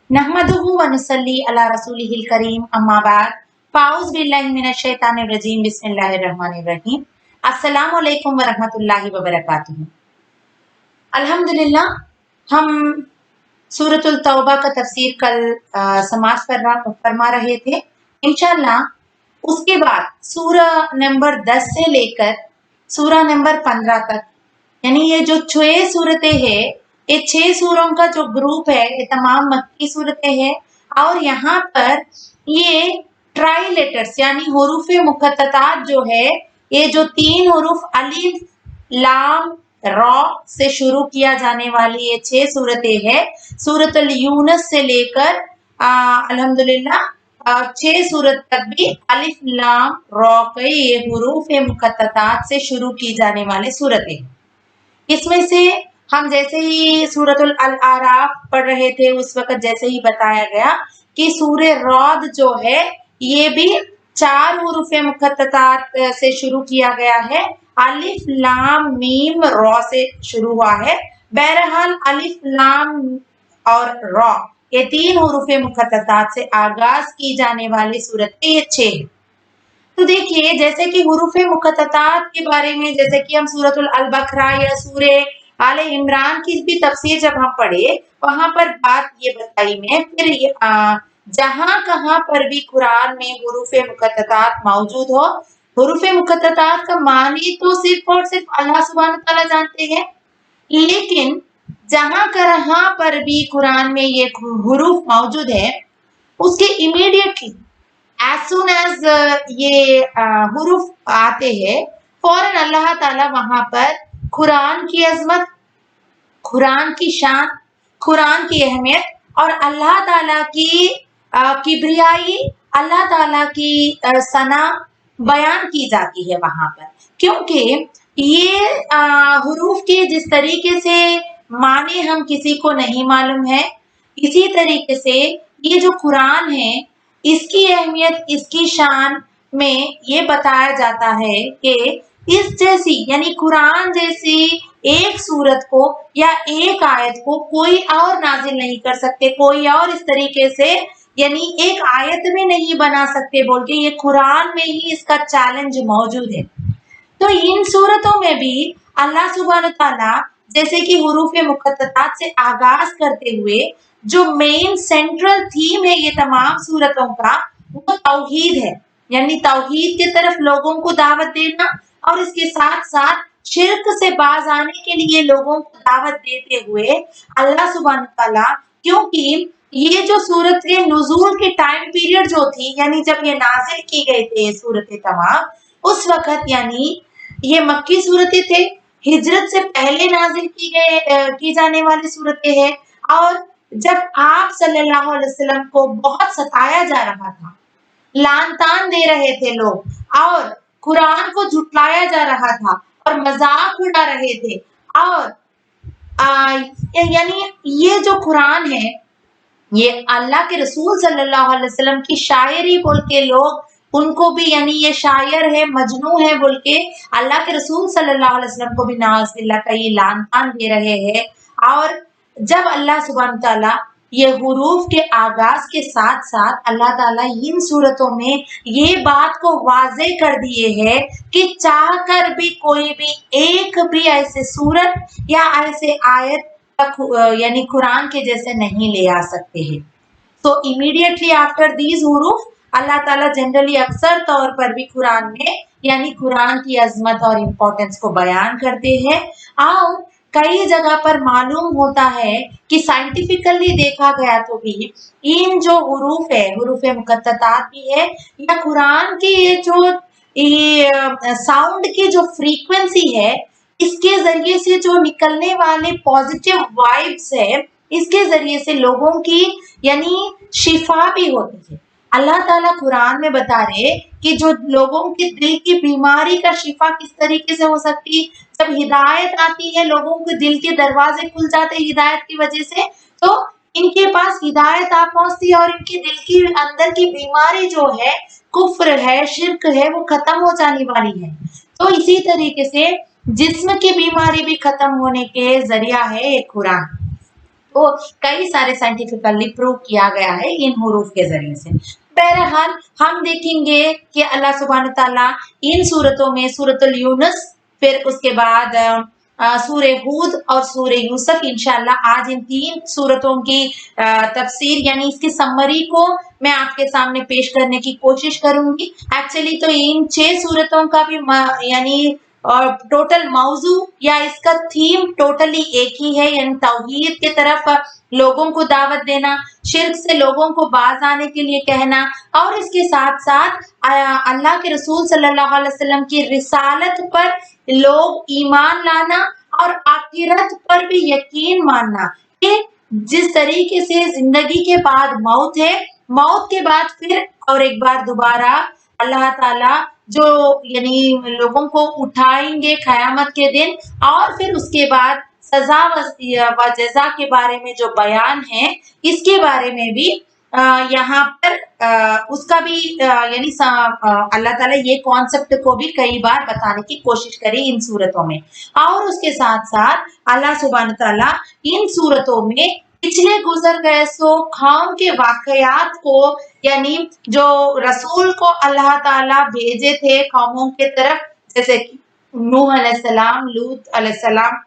नहमदुहु व नुसल्ली अला रसूलिहिल करीम अम्मा बाद फ़ाउज़ बिल्लाहि मिनश शैतानिर रजीम बिस्मिल्लाहिर रहमानिर रहीम अस्सलामु अलैकुम व रहमतुल्लाहि व बरकातुहू। अल्हम्दुलिल्लाह हम सूरतुल तौबा का तफसीर कल समाज फरमा रहे थे। इंशाअल्लाह उसके बाद सूरा नंबर 10 से लेकर सूरा नंबर 15 तक, यानी ये जो 6 सूरतें हैं, ये 6 सूरों का जो ग्रुप है ये तमाम मक्की सूरतें हैं। और यहाँ पर ये ट्राई लेटर्स यानी हुरूफ मुक़त्ततात जो है, ये जो 3 हुरूफ अलिफ लाम रॉ से शुरू किया जाने वाली ये 6 सूरतें हैं। सूरतुल यूनुस से लेकर अल्हम्दुलिल्लाह 6 सूरत तक भी अलिफ लाम रॉ के ये हुरूफ मुक़त्ततात से शुरू की जाने वाली सूरतें। इसमें से हम जैसे ही सूरतुल अल आराफ पढ़ रहे थे उस वक्त जैसे ही बताया गया कि सूरे रौद जो है ये भी 4 हुरूफ मुक़त्ततात से शुरू किया गया है। अलिफ लाम मीम रॉ से शुरू हुआ है। बहरहाल अलिफ लाम और रॉ ये 3 हुरूफ मुक़त्ततात से आगाज की जाने वाली सूरतें ये 6 है। तो देखिए जैसे कि हुरूफ मुक़त्ततात के बारे में, जैसे कि हम सूरतुल अल बकरा या सूरे आले इमरान की भी तफसीर जब हम पढ़े वहां पर बात ये बताई मैं, फिर जहां कहां पर भी कुरान में हुरूफ मुक़त्ततात मौजूद हो, हुरूफ मुक़त्ततात का मानी तो सिर्फ और सिर्फ अल्लाह सुब्हानहू तआला जानते हैं, लेकिन जहां कहां पर भी कुरान में ये हुरूफ मौजूद है उसके इमीडिएटली as soon as ये हुरूफ आते हैं फौरन अल्लाह ताला वहां पर कुरान की अजमत, कुरान की शान, कुरान की अहमियत और अल्लाह ताला की किब्रियाई, अल्लाह ताला की सना बयान की जाती है वहां पर। क्योंकि ये हुरूफ के जिस तरीके से माने हम किसी को नहीं मालूम है, इसी तरीके से ये जो कुरान है इसकी अहमियत, इसकी शान में ये बताया जाता है कि इस जैसी यानी कुरान जैसी एक सूरत को या एक आयत को कोई और नाजिल नहीं कर सकते, कोई और इस तरीके से यानी एक आयत में नहीं बना सकते बोल के ये कुरान में ही इसका चैलेंज मौजूद है। तो इन सूरतों में भी अल्लाह सुब्हानहू तआला जैसे कि हुरूफ मुक़त्ततात से आगाज करते हुए जो मेन सेंट्रल थीम है ये तमाम सूरतों का वो तौहीद है, यानी तौहीद की तरफ लोगों को दावत देना और इसके साथ साथ शिर्क से बाज आने के लिए लोगों को दावत देते हुए अल्लाह सुब्हानहू तआला, क्योंकि ये जो सूरत के नुज़ूल के टाइम पीरियड जो थी यानी जब ये नाजिल की गए थे ये सूरतें तमाम, उस वक्त यानी ये मक्की सूरतें थे, हिजरत से पहले नाजिल की जाने वाली सूरतें हैं। और जब आप सल्लल्लाहु अलैहि वसल्लम को बहुत सताया जा रहा था, लान-तान दे रहे थे लोग और कुरान को झुटलाया जा रहा था और मजाक उड़ा रहे थे, और यानी ये जो कुरान है ये अल्लाह के रसूल सल्लल्लाहु अलैहि वसल्लम की शायरी बोल के लोग उनको भी यानी ये शायर है, मजनू है बोल के अल्लाह के रसूल सल्लल्लाहु अलैहि वसल्लम को भी नाउज़ुबिल्लाह का ये लान-तान दे रहे हैं। और जब अल्लाह सुब्हानहू तआला ये हुरूफ के आगाज के साथ साथ अल्लाह ताला इन सूरतों में ये बात को वाज़े कर दिए है कि चाह कर भी कोई भी एक भी ऐसे सूरत या ऐसे आयत यानी कुरान के जैसे नहीं ले आ सकते हैं। तो इमीडिएटली आफ्टर दीज हुरूफ अल्लाह ताला जनरली अक्सर तौर पर भी कुरान में यानी कुरान की अजमत और इम्पोर्टेंस को बयान करते हैं। और कई जगह पर मालूम होता है कि साइंटिफिकली देखा गया तो भी इन जो हुरूफ है, हुरूफ मुक़त्ततात भी है या कुरान की ये जो साउंड की जो फ्रीक्वेंसी है, इसके जरिए से जो निकलने वाले पॉजिटिव वाइब्स है, इसके जरिए से लोगों की यानी शिफा भी होती है। अल्लाह ताला कुरान में बता रहे कि जो लोगों के दिल की बीमारी का शिफा किस तरीके से हो सकती, जब हिदायत आती है लोगों के दिल के दरवाजे खुल जाते हैं हिदायत की वजह से, तो इनके पास हिदायत आ पहुंचती है और इनके दिल की अंदर की बीमारी जो है, कुफ्र है, शिर्क है, वो खत्म हो जाने वाली है। तो इसी तरीके से जिस्म की बीमारी भी खत्म होने के जरिया है ये कुरान। को कई सारे साइंटिफिकली प्रूव किया गया है इन हुरूफ के जरिए से। बहरहाल हम देखेंगे कि अल्लाह सुब्हान ताला इन सूरतों में सूरतुल यूनुस, फिर उसके बाद सूरे हूद और सूरे यूसुफ, इंशाल्लाह आज इन 3 सूरतों की तफसीर यानी इसकी समरी को मैं आपके सामने पेश करने की कोशिश करूंगी। एक्चुअली तो इन 6 सूरतों का भी यानी और टोटल मौजू या इसका थीम टोटली एक ही है, यानी तौहीद की तरफ लोगों को दावत देना, शिर्क से लोगों को बाज आने के लिए कहना, और इसके साथ साथ अल्लाह के रसूल सल्लल्लाहु अलैहि वसल्लम की रिसालत पर लोग ईमान लाना और आखिरत पर भी यकीन मानना कि जिस तरीके से जिंदगी के बाद मौत है, मौत के बाद फिर और एक बार दोबारा अल्लाह ताला जो यानी लोगों को उठाएंगे क़यामत के दिन, और फिर उसके बाद सजा व जज़ा के बारे में जो बयान है, इसके बारे में भी यहाँ पर उसका भी यानी अल्लाह ताला ये कॉन्सेप्ट को भी कई बार बताने की कोशिश करी इन सूरतों में। और उसके साथ साथ अल्लाह सुब्हान ताला इन सूरतों में पिछले गुजर गए सो कौम के वाकयात को, यानी जो रसूल को अल्लाह ताला भेजे थे कौमों के तरफ, जैसे कि नूह अलैहिस्सलाम, लूत अलैहिस्सलाम,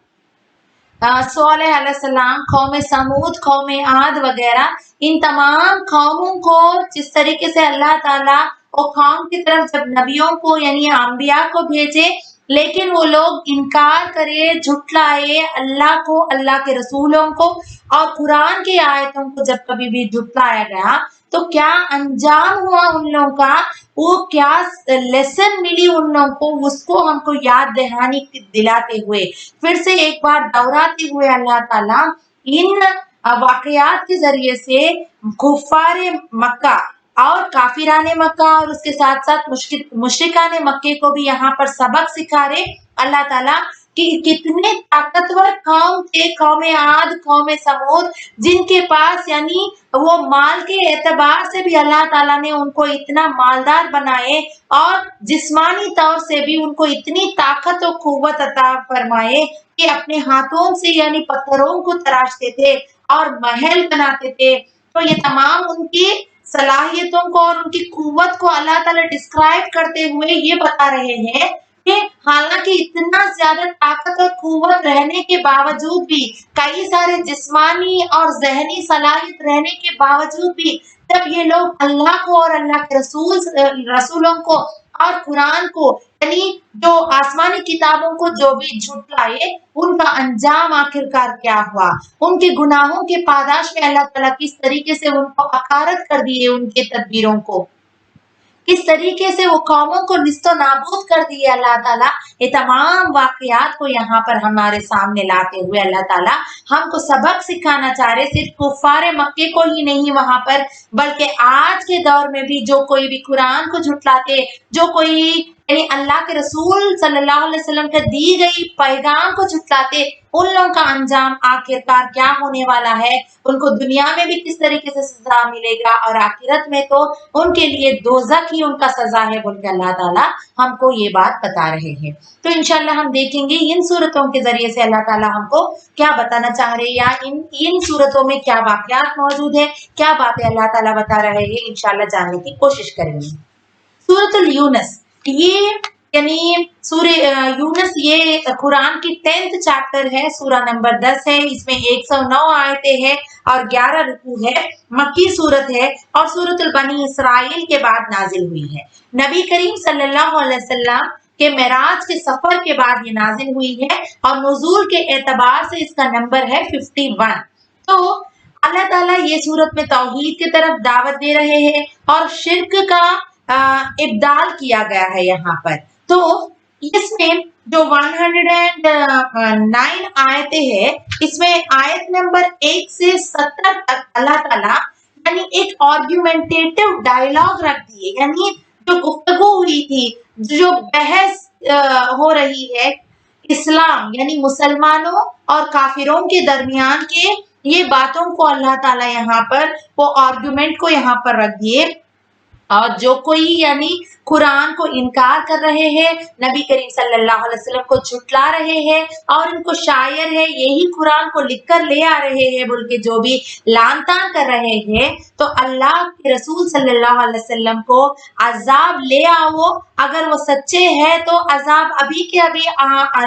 सोलेह अलैहिस्सलाम, कौम समूद, कौम आद वगैरह, इन तमाम कौमों को जिस तरीके से अल्लाह ताला और कौम की तरफ जब नबियों को यानी अंबिया को भेजे, लेकिन वो लोग इनकार करे, झुटलाए अल्लाह को, अल्लाह के रसूलों को, और कुरान की आयतों को जब कभी भी झुटलाया गया तो क्या अंजाम हुआ उन लोगों का, वो क्या लेसन मिली उन लोगों को, उसको हमको याद दहानी दिलाते हुए, फिर से एक बार दोहराते हुए अल्लाह ताला इन वाकयात के जरिए से कुफ्फारे मक्का और काफिराने मक्का और उसके साथ साथ मुशरिकाने मक्के को भी यहाँ पर सबक सिखा रहे अल्लाह ताला कि कितने ताकतवर कौम थे, कौम आद, कौम समूद, जिनके पास यानी वो माल के एतबार से भी अल्लाह ताला ने उनको इतना मालदार बनाए और जिस्मानी तौर से भी उनको इतनी ताकत और कुव्वत अता फरमाए कि अपने हाथों से यानी पत्थरों को तराशते थे और महल बनाते थे। तो ये तमाम उनकी सलाहियतों को और उनकी कुव्वत को अल्लाह ताला डिस्क्राइब करते हुए ये बता रहे हैं कि हालांकि इतना ज्यादा ताकत और कुव्वत रहने के बावजूद भी, कई सारे जिस्मानी और जहनी सलाहियत रहने के बावजूद भी, जब ये लोग अल्लाह को और अल्लाह के रसूलों को और कुरान को यानी जो आसमानी किताबों को जो भी झुटलाए, उनका अंजाम आखिरकार क्या हुआ, उनके गुनाहों के पादाश में अल्लाह ताला किस तरीके से उनको हकारत कर दिए, उनके तदबीरों को किस तरीके से वो कौमों को निस्तो नाबूद कर दिए अल्लाह ताला। ये तमाम वाकयात को यहाँ पर हमारे सामने लाते हुए अल्लाह ताला हमको सबक सिखाना चाह रहे, सिर्फ कुफ्फारे मक्के को ही नहीं वहां पर, बल्कि आज के दौर में भी जो कोई भी कुरान को झुटलाते, जो कोई यानी अल्लाह के रसूल सल्लल्लाहु अलैहि वसल्लम के दी गई पैगाम को झुटलाते, उन लोगों का अंजाम आखिरकार क्या होने वाला है, उनको दुनिया में भी किस तरीके से सजा मिलेगा और आखिरत में तो उनके लिए दोज़ख ही उनका सजा है, बोल के अल्लाह ताला हमको ये बात बता रहे हैं। तो इंशाल्लाह हम देखेंगे इन सूरतों के जरिए से अल्लाह ताला हमको क्या बताना चाह रहे हैं, या इन सूरतों में क्या वाकयात मौजूद है, क्या बातें अल्लाह ताला बता रहे हैं, इंशाल्लाह जानने की कोशिश करेंगे। सूरतुल यूनुस, ये यानी सूरे यूनुस ये कुरान की 10th चैप्टर है, सूरा नंबर 10 है, इसमें 109 आयतें हैं और 11 रुकू है, मक्की सूरत है और सूरतुल बनी इसराइल के बाद नाजिल हुई है। नबी करीम सल्लल्लाहु अलैहि वसल्लम के मेराज के सफर के बाद ये नाजिल हुई है और नुज़ूल के एतबार से इसका नंबर है 51। तो अल्लाह ताला ये सूरत में तौहीद की तरफ दावत दे रहे हैं और शिर्क का इब्दाल किया गया है यहाँ पर। तो इसमें जो 109 आयतें हैं, इसमें आयत नंबर 1 से 70 तक अल्लाह ताला यानी एक आर्गुमेंटेटिव डायलॉग रख दिए, यानी जो गुफ्तगू हुई थी, जो बहस हो रही है इस्लाम यानी मुसलमानों और काफिरों के दरमियान के, ये बातों को अल्लाह ताला यहाँ पर वो आर्गुमेंट को यहाँ पर रख दिए और जो कोई यानी कुरान को इनकार कर रहे हैं, नबी करीम सल्लल्लाहु अलैहि वसल्लम को झुटला रहे हैं और इनको शायर है यही कुरान को लिख कर ले आ रहे हैं बोल के जो भी लान तान कर रहे हैं, तो अल्लाह के रसूल सल्लल्लाहु अलैहि वसल्लम को अजाब ले आओ, अगर वो सच्चे हैं तो अजाब अभी के अभी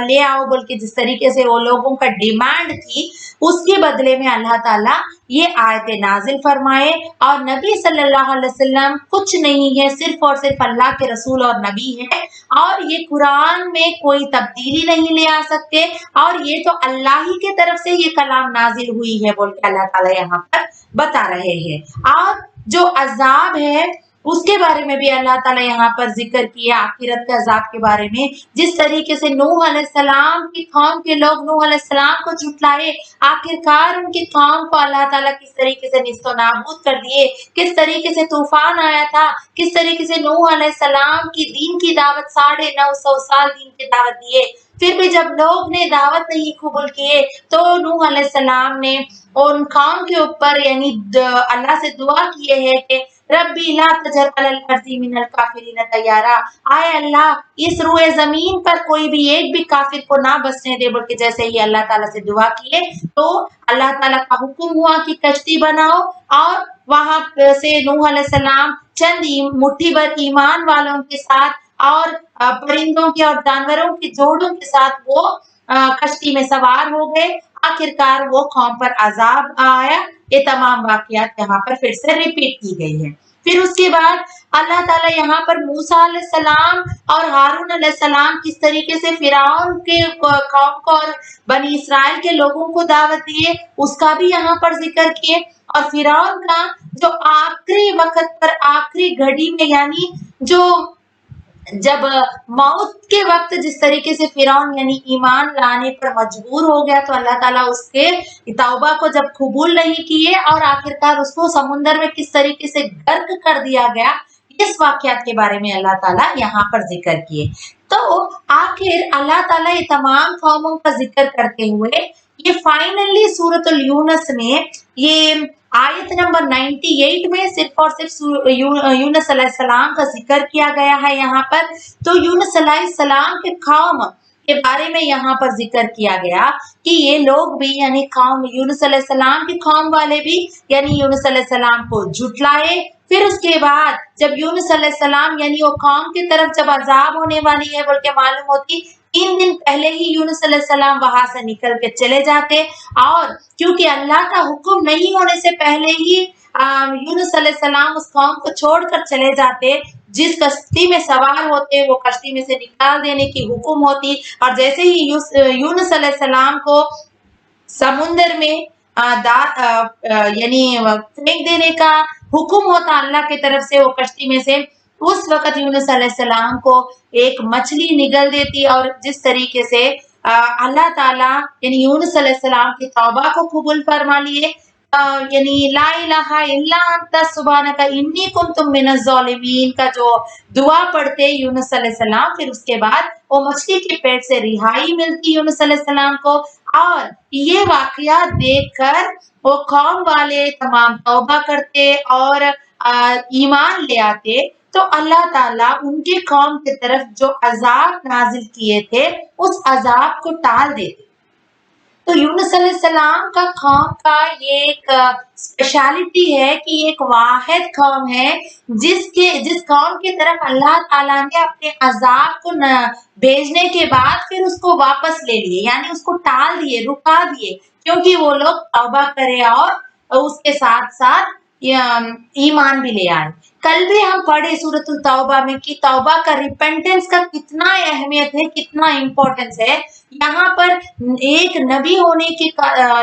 ले आओ बोल के जिस तरीके से वो लोगों का डिमांड थी, उसके बदले में अल्लाह ताला ये आयतें नाजिल फरमाए। और नबी सल्लल्लाहु अलैहि वसल्लम कुछ नहीं है, सिर्फ और सिर्फ अल्लाह के रसूल और नबी है, और ये कुरान में कोई तब्दीली नहीं ले आ सकते, और ये तो अल्लाह ही के तरफ से ये कलाम नाजिल हुई है बोल के अल्लाह ताला यहाँ पर बता रहे हैं। और जो अजाब है उसके बारे में भी अल्लाह ताला यहाँ पर जिक्र किया, आखिरत के अजाब के बारे में, जिस तरीके से नूह अलैहिस्सलाम की कौम के लोग नूह अलैहिस्सलाम को झुटलाए, आखिरकार उनकी कौम को अल्लाह ताला किस तरीके से निस्तो नाबूद कर दिए, किस तरीके से तूफान आया था, किस तरीके से नूह अलैहिस्सलाम की दीन की दावत 950 साल दीन की दावत दिए, फिर भी जब लोग ने दावत नहीं कबूल किए तो नूह अलैहिस्सलाम ने उन कौम के ऊपर यानी अल्लाह से दुआ किए है कि रब्बी ला तजर अलल अर्ज़ी मिनल काफिरीन तैयारा, आए अल्लाह इस रुए जमीन पर कोई भी एक भी काफिर को ना बसने दे बोल के जैसे ही अल्लाह ताला से दुआ किए, तो अल्लाह ताला का हुक्म हुआ कि कश्ती बनाओ, और वहां से नूह अलैहिस्सलाम चंद मुट्ठी भर ईमान वालों के साथ और परिंदों के और जानवरों के जोड़ों के साथ वो कश्ती में सवार हो गए। आखिरकार वो कौम पर अजाब आया। ये तमाम वाकयात यहाँ पर फिर से रिपीट की गई है। फिर उसके बाद अल्लाह ताला यहाँ पर मूसा अलैहिस्सलाम और हारून अलैहिस्सलाम किस तरीके से फिरौन के कौम को और बनी इसराइल के लोगों को दावत दिए, उसका भी यहाँ पर जिक्र किए। और फिरौन का जो आखिरी वक्त पर आखिरी घड़ी में यानी जो जब मौत के वक्त जिस तरीके से फिरौन यानी ईमान लाने पर मजबूर हो गया, तो अल्लाह ताला उसके तौबा को जब कबूल नहीं किए और आखिरकार उसको समुद्र में किस तरीके से गर्क कर दिया गया, इस वाकयात के बारे में अल्लाह ताला यहाँ पर जिक्र किए। तो आखिर अल्लाह ताला ये तमाम कौमों का जिक्र करते हुए ये फाइनली सूरतुल यूनुस में ये आयत नंबर 98 में सिर्फ और सिर्फ यूनुस अलैहिस्सलाम का जिक्र किया गया है यहाँ पर। तो यूनुस अलैहिस्सलाम के कौम के बारे में यहाँ पर जिक्र किया गया कि ये लोग भी यानी कौम यूनुस अलैहिस्सलाम की कौम वाले भी यानी यूनुस अलैहिस्सलाम को झुटलाए। फिर उसके बाद जब यूनुस अलैहिस्सलाम यानी वो कौम की तरफ जब अजाब होने वाली है बोल के मालूम होती, 3 दिन पहले ही यूनुस अलैहिस्सलाम वहां से निकल के चले जाते, और क्योंकि अल्लाह का हुक्म नहीं होने से पहले ही यूनुस अलैहिस्सलाम उस कौम को छोड़कर चले जाते। जिस कश्ती में सवार होते वो कश्ती में से निकाल देने की हुक्म होती, और जैसे ही यूनुस अलैहिस्सलाम को समुद्र में यानी फेंक देने का हुक्म होता अल्लाह की तरफ से वो कश्ती में से, उस वक्त यूनुस अलैहिस्सलाम को एक मछली निगल देती, और जिस तरीके से अल्लाह ताला यानी यूनुस अलैहिस्सलाम की तौबा को कबूल फरमा लिए, यानी ला इलाहा इल्ला अंता सुब्हानका इन्नी कुन्तु मिनज़ ज़ालिमीन का जो दुआ पढ़ते यूनुस अलैहिस्सलाम, फिर उसके बाद वो मछली के पेट से रिहाई मिलती यूनुस अलैहिस्सलाम को। और ये वाकया देखकर वो कौम वाले तमाम तौबा करते और ईमान ले आते, तो अल्लाह ताला उनके कौम की तरफ जो अजाब नाजिल किए थे उस अजाब को टाल देते। तो यूनुस अलैहिस्सलाम का कौम का ये एक स्पेशलिटी है कि एक वाहिद कौम है जिस कौम की तरफ अल्लाह ताला ने अपने अजाब को भेजने के बाद फिर उसको वापस ले लिए, यानी उसको टाल दिए, रुका दिए, क्योंकि वो लोग तौबा करे और उसके साथ साथ ईमान भी ले आए। कल भी हम पढ़े सूरतुल तौबा में कि तौबा का रिपेंटेंस का कितना अहमियत है, कितना इम्पोर्टेंस है। यहाँ पर एक नबी होने के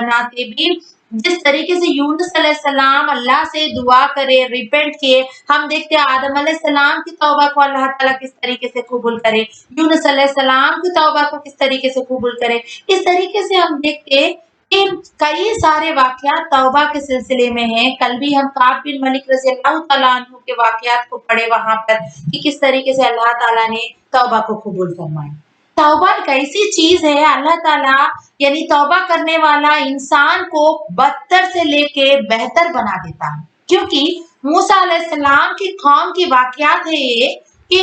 नाते भी जिस तरीके से यूनुस अलैहिस्सलाम अल्लाह से दुआ करे, रिपेंट किए, हम देखते हैं आदम अलैहिस्सलाम की तौबा को अल्लाह ताला किस तरीके से कबूल करे, यूनुस अलैहिस्सलाम की तौबा को किस तरीके से कबूल करे। इस तरीके से हम देखते कई सारे वाकयात तौबा के सिलसिले में हैं। कल भी हम काब बिन मलिक रज़ियल्लाहु तआला अन्हु के वाकयात को पढ़े वहां पर कि किस तरीके से अल्लाह ताला ने तौबा को कबूल फरमाया। तौबा एक ऐसी चीज है, अल्लाह ताला यानी तौबा करने वाला इंसान को बदतर से लेके बेहतर बना देता है, क्योंकि मूसा अलैहिस्सलाम की कौम की वाकयात है ये कि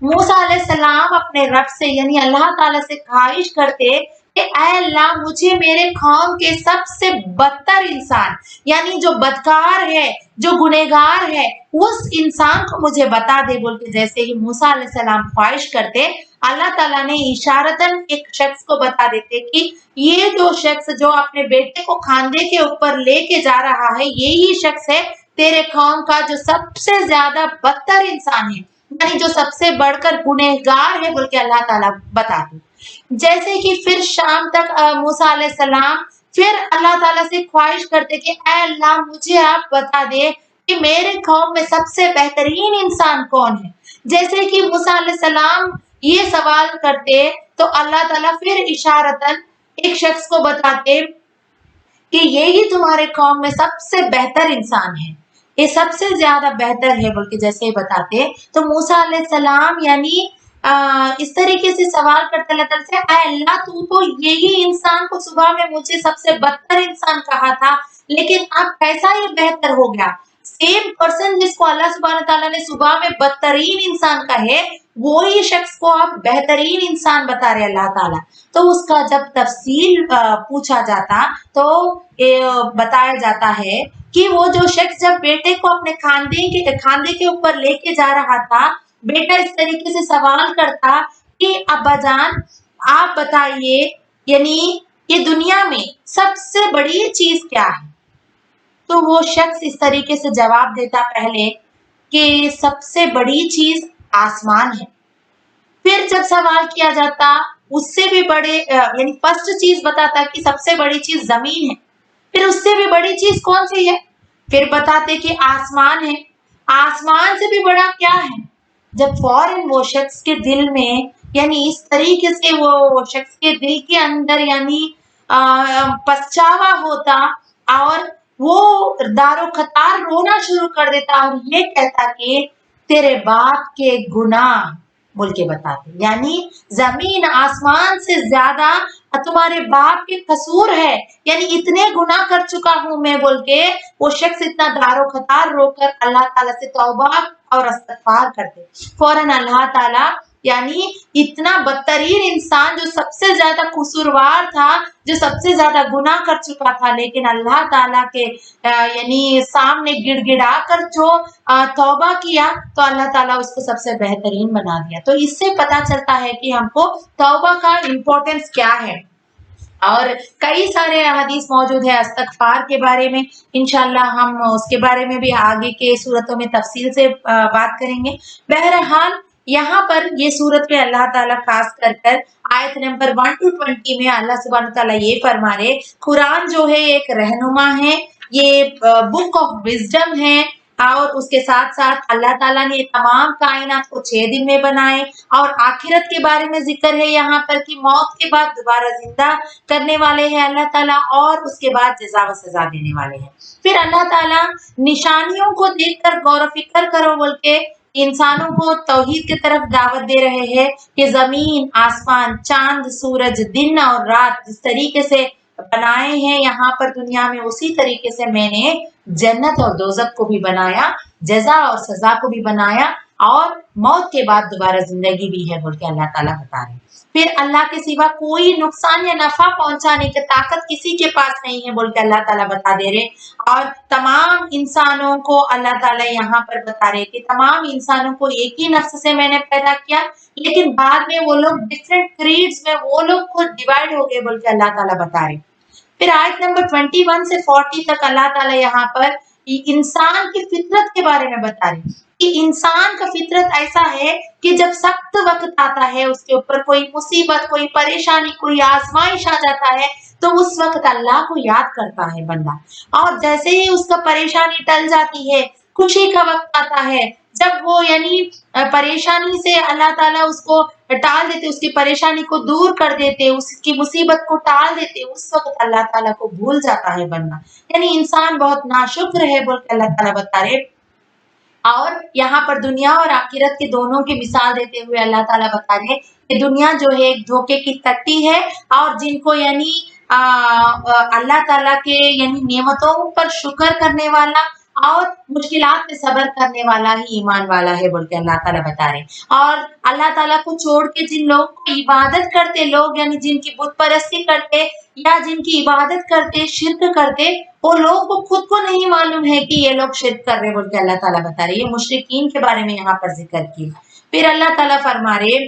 मूसा अलैहिस्सलाम अपने रब से यानी अल्लाह ताला से ख्वाहिश करते कि ऐ अल्लाह मुझे मेरे कौम के सबसे बदतर इंसान यानी जो बदकार है, जो गुनहगार है, उस इंसान को मुझे बता दे बोल के जैसे ही मूसा अलैहिस्सलाम ख्वाहिश करते, अल्लाह ताला ने इशारतन एक शख्स को बता देते कि ये जो शख्स जो अपने बेटे को खांधे के ऊपर लेके जा रहा है, यही शख्स है तेरे कौम का जो सबसे ज्यादा बदतर इंसान है, यानी जो सबसे बढ़कर गुनहगार है बोल के अल्लाह ताला बताते। जैसे कि फिर शाम तक मूसा अलैहिस्सलाम फिर अल्लाह ताला से ख्वाहिश करते कि ऐ अल्लाह मुझे आप बता दे कि मेरे कौम में सबसे बेहतरीन इंसान कौन है। जैसे कि मूसा अलैहिस्सलाम ये सवाल करते तो अल्लाह ताला फिर इशारतन एक शख्स को बताते कि यही तुम्हारे कौम में सबसे बेहतर इंसान है, ये सबसे ज्यादा बेहतर है बोल के जैसे ही बताते तो मूसा अलैहिस्सलाम यानी इस तरीके से सवाल करते अल्लाह ताला से, ऐ अल्लाह तू तो यही इंसान को सुबह में मुझे सबसे बदतर इंसान कहा था, लेकिन अब कैसा ये बेहतर हो गया। सेम पर्सन जिसको अल्लाह सुब्हान ताला ने सुबह में बदतरीन इंसान कहे, वो ही शख्स को आप बेहतरीन इंसान बता रहे अल्लाह ताला। तो उसका जब तफसील पूछा जाता तो बताया जाता है कि वो जो शख्स जब बेटे को अपने खांधे के ऊपर लेके जा रहा था, बेटा इस तरीके से सवाल करता कि अब्बाजान आप बताइए यानी ये दुनिया में सबसे बड़ी चीज क्या है। तो वो शख्स इस तरीके से जवाब देता पहले कि सबसे बड़ी चीज आसमान है। फिर जब सवाल किया जाता उससे भी बड़े यानी फर्स्ट चीज बताता कि सबसे बड़ी चीज जमीन है। फिर उससे भी बड़ी चीज कौन सी है, फिर बताते कि आसमान है। आसमान से भी बड़ा क्या है। जब फौरन वो शख्स के दिल में यानी इस तरीके से वो शख्स के दिल के अंदर यानी पछतावा होता और वो दारो खतार रोना शुरू कर देता और ये कहता कि तेरे बाप के गुनाह बोल के बताते, यानी जमीन आसमान से ज्यादा तुम्हारे बाप के कसूर है, यानी इतने गुनाह कर चुका हूं मैं बोल के वो शख्स इतना दारो खतार रोकर अल्लाह ताला से तौबा और इस्तगफार करते। फौरन अल्लाह ताला यानी इतना बदतरीन इंसान जो सबसे ज्यादा कसूरवार था, जो सबसे ज्यादा गुनाह कर चुका था, लेकिन अल्लाह ताला के यानी सामने गिड़गिड़ा कर जो तौबा किया तो अल्लाह ताला उसको सबसे बेहतरीन बना दिया। तो इससे पता चलता है कि हमको तौबा का इम्पोर्टेंस क्या है। और कई सारे हदीस मौजूद है इस्तगफार के बारे में, इंशाल्लाह हम उसके बारे में भी आगे के सूरतों में तफसील से बात करेंगे। बहरहाल यहाँ पर ये सूरत पे अल्लाह ताला खास कर आयत नंबर 1 to 20 में अल्लाह सुब्हान ताला ये फरमा रहे, कुरान जो है एक रहनुमा है, ये बुक ऑफ विजडम है और उसके साथ साथ अल्लाह ताला ने तमाम कायनात को 6 दिन में बनाए और आखिरत के बारे में जिक्र है यहाँ पर कि मौत के बाद दोबारा जिंदा करने वाले हैं अल्लाह ताला और उसके बाद जज़ा व सजा देने वाले हैं। फिर अल्लाह ताला निशानियों को देखकर गौर फिक्र करो बोल के इंसानों को तौहीद की तरफ दावत दे रहे हैं कि जमीन, आसमान, चांद, सूरज, दिन और रात जिस तरीके से बनाए हैं यहाँ पर दुनिया में, उसी तरीके से मैंने जन्नत और दोज़ख को भी बनाया, जजा और सजा को भी बनाया और मौत के बाद दोबारा जिंदगी भी है बोल के अल्लाह ताला बता रहे। फिर अल्लाह के सिवा कोई नुकसान या नफा पहुंचाने की ताकत किसी के पास नहीं है बोल के अल्लाह ताला बता दे रहे। और तमाम इंसानों को अल्लाह ताला यहाँ पर बता रहे कि तमाम इंसानों को एक ही नफ्स से मैंने पैदा किया, लेकिन बाद में वो लोग डिफरेंट क्रीड्स में वो लोग खुद डिवाइड हो गए बोल के अल्लाह ताला बता रहे। फिर आयत नंबर 21 से 40 तक अल्लाह ताला यहाँ पर इंसान की फितरत के बारे में बता रहे कि इंसान का फितरत ऐसा है कि जब सख्त वक्त आता है, उसके ऊपर कोई मुसीबत, कोई परेशानी, कोई आजमाइश आ जाता है, तो उस वक्त अल्लाह को याद करता है बंदा और जैसे ही उसका परेशानी टल जाती है, खुशी का वक्त आता है, जब वो यानी परेशानी से अल्लाह ताला उसको टाल देते, उसकी परेशानी को दूर कर देते, उसकी मुसीबत को टाल देते, उस वक्त अल्लाह ताला को भूल जाता है बंदा, यानी इंसान बहुत नाशुक्र है बोल के अल्लाह ताला बता रहे। और यहाँ पर दुनिया और आखिरत के दोनों की मिसाल देते हुए अल्लाह ताला बता रहे कि दुनिया जो है एक धोखे की तट्टी है और जिनको यानी अल्लाह ताला के यानी नेमतों पर शुक्र करने वाला और मुश्किलात पे सब्र करने वाला ही ईमान वाला है बोल के अल्लाह ताला बता रहे। और अल्लाह ताला को छोड़ के जिन लोगों को इबादत करते लोग, यानी जिनकी बुत परस्ती करते या जिनकी इबादत करते, शिर्क करते, वो लोग को खुद को नहीं मालूम है कि ये लोग शिर्क कर रहे बोल के अल्लाह ताला बता रहे। ये मुशरिकीन के बारे में यहाँ पर जिक्र किया। फिर अल्लाह ताला फरमा रहे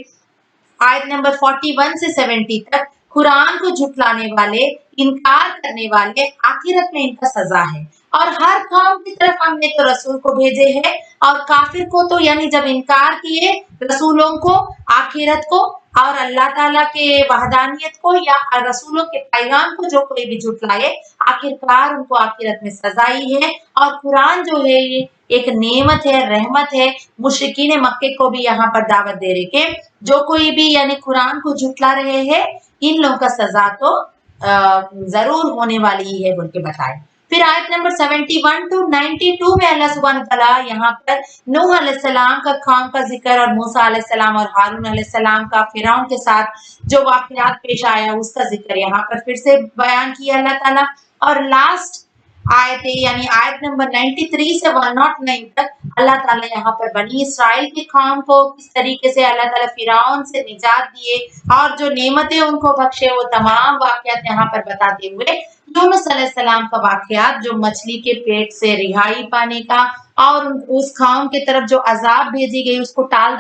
आयत नंबर 41 से 70 तक, कुरान को झुटलाने वाले, इनकार करने वाले, आखिरत में इनका सजा है। और हर कौम की तरफ हमने तो रसूल को भेजे हैं, और काफिर को तो यानी जब इनकार किए रसूलों को, आखिरत को और अल्लाह ताला के वहदानियत को या रसूलों के पैगाम को जो कोई भी झुटलाए, आखिरकार उनको आखिरत में सजा ही है। और कुरान जो है ये एक नेमत है, रहमत है। मुशरिकीन मक्के को भी यहाँ पर दावत दे रहे कि जो कोई भी यानी कुरान को झुटला रहे हैं, इन लोगों का सजा तो जरूर होने वाली ही है बोल के बताए। फिर आयत नंबर 71 to 92 में अल्लाह सुब्हानहू तआला यहाँ पर नूह अलैहिस्सलाम का कौम का जिक्र और मूसा अलैहिस्सलाम और हारून अलैहिस्सलाम का फिरौन के साथ जो वाकयात पेश आया उसका जिक्र यहाँ पर फिर से बयान किया अल्लाह ताला। और लास्ट आयत यानी आयत नंबर 93 से 109 तक अल्लाह ताला यहाँ पर बनी इसराइल की कौम को किस तरीके से अल्लाह ताला फिरौन से निजात दिए और जो नेमतें उनको बख्शे, वो तमाम वाकयात यहाँ पर बताते हुए यूनुस अलैहिस्सलाम का वाकयात, जो मछली के पेट से रिहाई पाने का और उस कौम के तरफ जो अजाब भेजी गई उसको टाल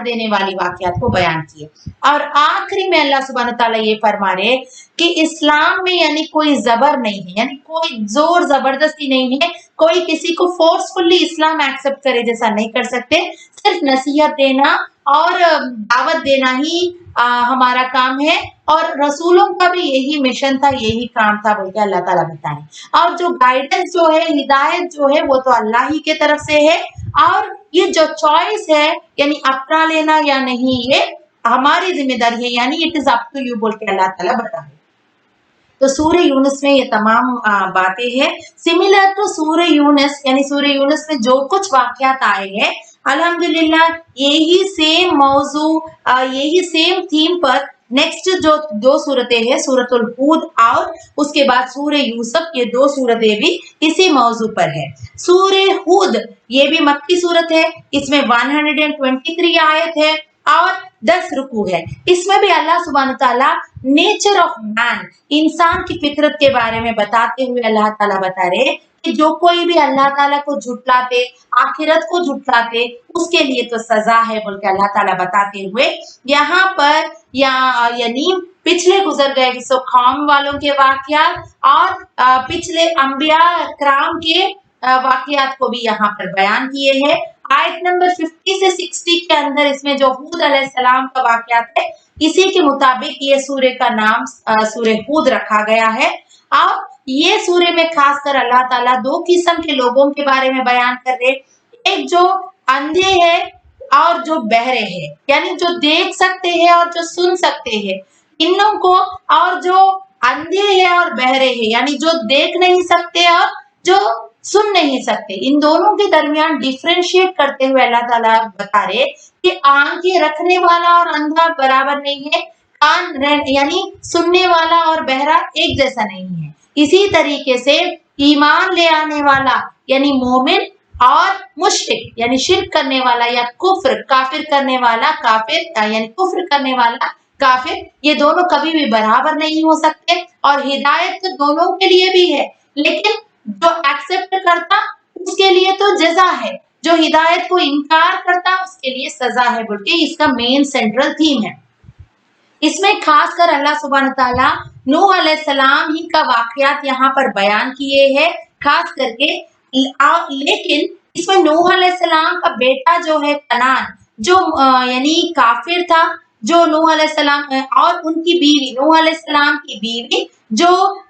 देने वाली वाकयात को बयान किए। और आखिरी में अल्लाह सुब्हानहू तआला ये फरमा रहे कि इस्लाम में यानी कोई जबर नहीं है, यानी कोई जोर जबरदस्ती नहीं है, कोई किसी को फोर्सफुली इस्लाम एक्सेप्ट करे जैसा नहीं कर सकते। सिर्फ नसीहत देना और दावत देना ही हमारा काम है, और रसूलों का भी यही मिशन था, यही काम था बोल के अल्लाह ताला बताए। और जो गाइडेंस जो है, हिदायत जो है, वो तो अल्लाह ही के तरफ से है, और ये जो चॉइस है यानी अपना लेना या नहीं, ये हमारी जिम्मेदारी है, यानी it is up to you बोल के अल्लाह ताला बताए। तो सूर्य यूनुस में ये तमाम बातें हैं। सिमिलर टू सूर्य यूनुस, यानी सूर्य यूनुस में जो कुछ वाकयात आए हैं, अल्हम्दुलिल्लाह यही सेम मौजू, यही सेम थीम पर नेक्स्ट जो दो सूरतें हैं, सूरतुल हूद और उसके बाद सूर्य यूसुफ, ये दो सूरतें भी इसी मौजू पर है। सूर्य हूद ये भी मक्की सूरत है, इसमें 123 आयत है और 10 रुकू है। इसमें भी अल्लाह सुब्हानहू तआला नेचर ऑफ मैन, इंसान की फितरत के बारे में बताते हुए अल्लाह ताला बता रहे कि जो कोई भी अल्लाह ताला को झुटलाते, आखिरत को झुटलाते, उसके लिए तो सजा है बोल के अल्लाह ताला बताते हुए यहाँ पर यानी पिछले गुजर गए सो कौम वालों के वाकयात और पिछले अंबिया कराम के वाकयात को भी यहाँ पर बयान किए हैं। आयत नंबर 50 से 60 के अंदर इसमें जो हूद अलैहिस्सलाम का वाकयात है, इसी के मुताबिक ये सूर्य का नाम सूर्य हूद रखा गया है। और ये सूर्य में खासकर अल्लाह ताला दो किस्म के लोगों के बारे में बयान कर रहे, एक जो अंधे हैं और जो बहरे हैं, यानी जो देख सकते हैं और जो सुन सकते हैं, इन लोगों को, और जो अंधे हैं और बहरे हैं यानी जो देख नहीं सकते और जो सुन नहीं सकते, इन दोनों के दरमियान डिफरेंशिएट करते हुए अल्लाह ताला बता रहे कि आंखें रखने वाला और अंधा बराबर नहीं है, कान यानी सुनने वाला और बहरा एक जैसा नहीं है। इसी तरीके से ईमान ले आने वाला यानी मोमिन और मुशरिक यानी शिर्क करने वाला या कुफ्र काफिर करने वाला काफिर यानी कुफ्र करने वाला काफिर, ये दोनों कभी भी बराबर नहीं हो सकते। और हिदायत तो दोनों के लिए भी है, लेकिन जो एक्सेप्ट करता उसके लिए तो जजा है, जो हिदायत को इनकार करता उसके लिए सजा है बोल के इसका मेन सेंट्रल थीम है। इसमें खासकर अल्लाह सुब्हानहू तआला नूह अलैहिस्सलाम ही का वाकयात यहाँ पर बयान किए हैं खास करके, लेकिन इसमें नूह अलैहिस्सलाम का बेटा जो है कनान, जो यानी काफिर था, जो नूह अलैहिस्सलाम और उनकी बीवी नूह अलैहिस्सलाम की बीवी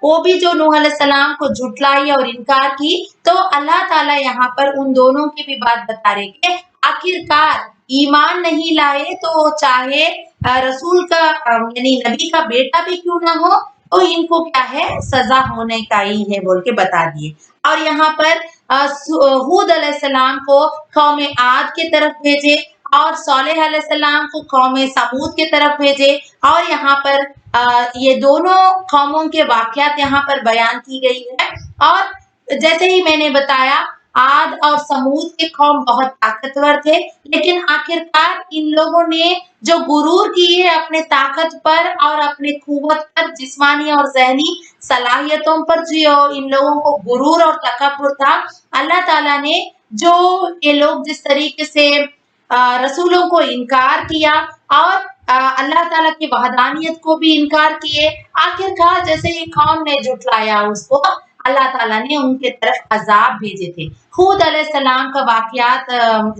वो भी जो नूह अलैहिस्सलाम को झुटलाई और इनकार की, तो अल्लाह ताला यहाँ पर उन दोनों की भी बात बता रहे कि आखिरकार ईमान नहीं लाए तो चाहे रसूल का यानी नबी का बेटा भी क्यों ना हो, तो इनको क्या है सजा होने का ही है बोल के बता दिए। और यहाँ पर हूद अलैहिस्सलाम को कौम आद के तरफ भेजे और सालेह अलैहिस्सलाम को कौम समूद के तरफ भेजे, और यहाँ पर ये दोनों कौमों के वाकयात यहाँ पर बयान की गई है। और जैसे ही मैंने बताया आद और समूद के कौम बहुत ताकतवर थे, लेकिन आखिरकार इन लोगों ने जो गुरूर किए अपने ताकत पर और अपने कुव्वत पर, जिस्मानी और ज़हनी सलाहियतों पर, जो इन लोगों को गुरूर और तकब्बुर था, अल्लाह ताला ने जो ये लोग जिस तरीके से रसूलों को इनकार किया और अल्लाह ताला की वहदानियत को भी इनकार किए, आखिरकार जैसे ही कौम ने जुटलाया उसको, अल्लाह ताला ने उनके तरफ अजाब भेजे थे। हूद अलैहिस्सलाम का वाकयात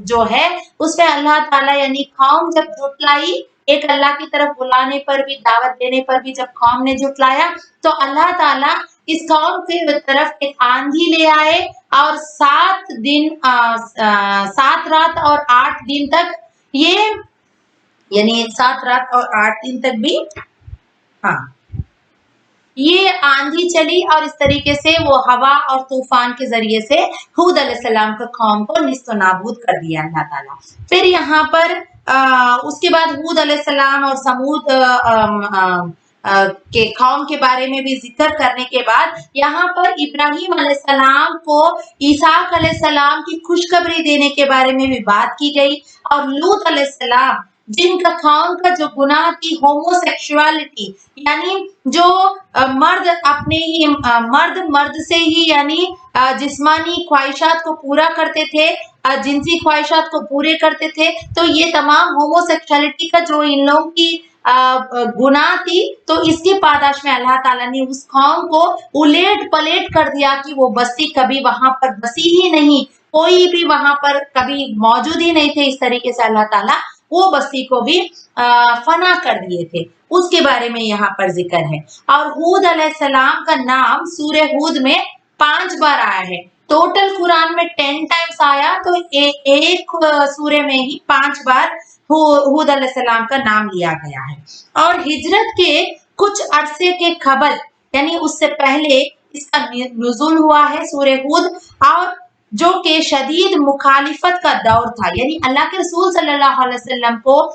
जो है उसमें अल्लाह ताला यानी कौम जब जुटलाई, एक अल्लाह की तरफ बुलाने पर भी, दावत देने पर भी जब कौम ने जुटलाया, तो अल्लाह ताला इस कौम के तरफ एक आंधी ले आए और 7 रात और 8 दिन तक ये यानी 7 रात और 8 दिन तक भी हाँ ये आंधी चली और इस तरीके से वो हवा और तूफान के जरिए से हूद अलैहिस्सलाम का कौम को निस्तो नाबूद कर दिया अल्लाह ताला। फिर यहाँ पर उसके बाद हूद अलैहिस्सलाम और समूद के कौम के बारे में भी जिक्र करने के बाद यहाँ पर इब्राहिम अलैहिस्सलाम को ईसाक अलैहिस्सलाम की खुशखबरी देने के बारे में भी बात की गई और लूत अलैहिस्सलाम जिनका कौम का जो गुनाह थी होमोसेक्सुअलिटी, यानी जो मर्द अपने ही मर्द से ही यानी जिस्मानी ख्वाहिशात को पूरा करते थे, जिनसी ख्वाहिशात को पूरे करते थे, तो ये तमाम होमोसेक्सुअलिटी का जो इन लोगों की गुनाह थी, तो इसकी पादाश में अल्लाह ताला ने उस कौम को उलेट पलेट कर दिया कि वो बस्ती कभी वहां पर बसी ही नहीं, कोई भी वहां पर कभी मौजूद ही नहीं थे। इस तरीके से अल्लाह ताला वो बस्ती को भी फना कर दिए थे, उसके बारे में यहाँ पर जिक्र है। और हूद अलैहिस्सलाम का नाम सूरह हूद में 5 बार आया है, टोटल कुरान में 10 टाइम्स आया, तो एक सूरे में ही 5 बार हूद अलैहिस्सलाम का नाम लिया गया है। और हिजरत के कुछ अरसे के खबर यानी उससे पहले इसका नुज़ूल हुआ है सूरह हूद, और जो कि शदीद मुखालिफत का दौर था, यानी अल्लाह के रसूल सल्लल्लाहु अलैहि वसल्लम को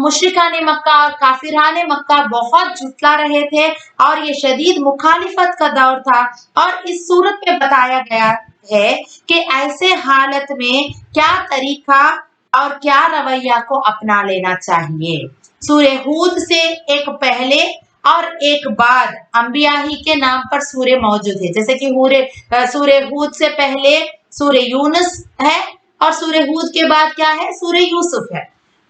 मुशरिकाने मक्का और काफिराने मक्का बहुत झुटला रहे थे और ये शदीद मुखालिफत का दौर था। और इस सूरत में बताया गया है कि ऐसे हालत में क्या तरीका और क्या रवैया को अपना लेना चाहिए। सूरह हूद से एक पहले और एक बाद अंबिया ही के नाम पर सूरे मौजूद है, जैसे कि सूरह हूद से पहले सूरह यूनुस है और सूरह हूद के बाद क्या है, सूरह यूसुफ है।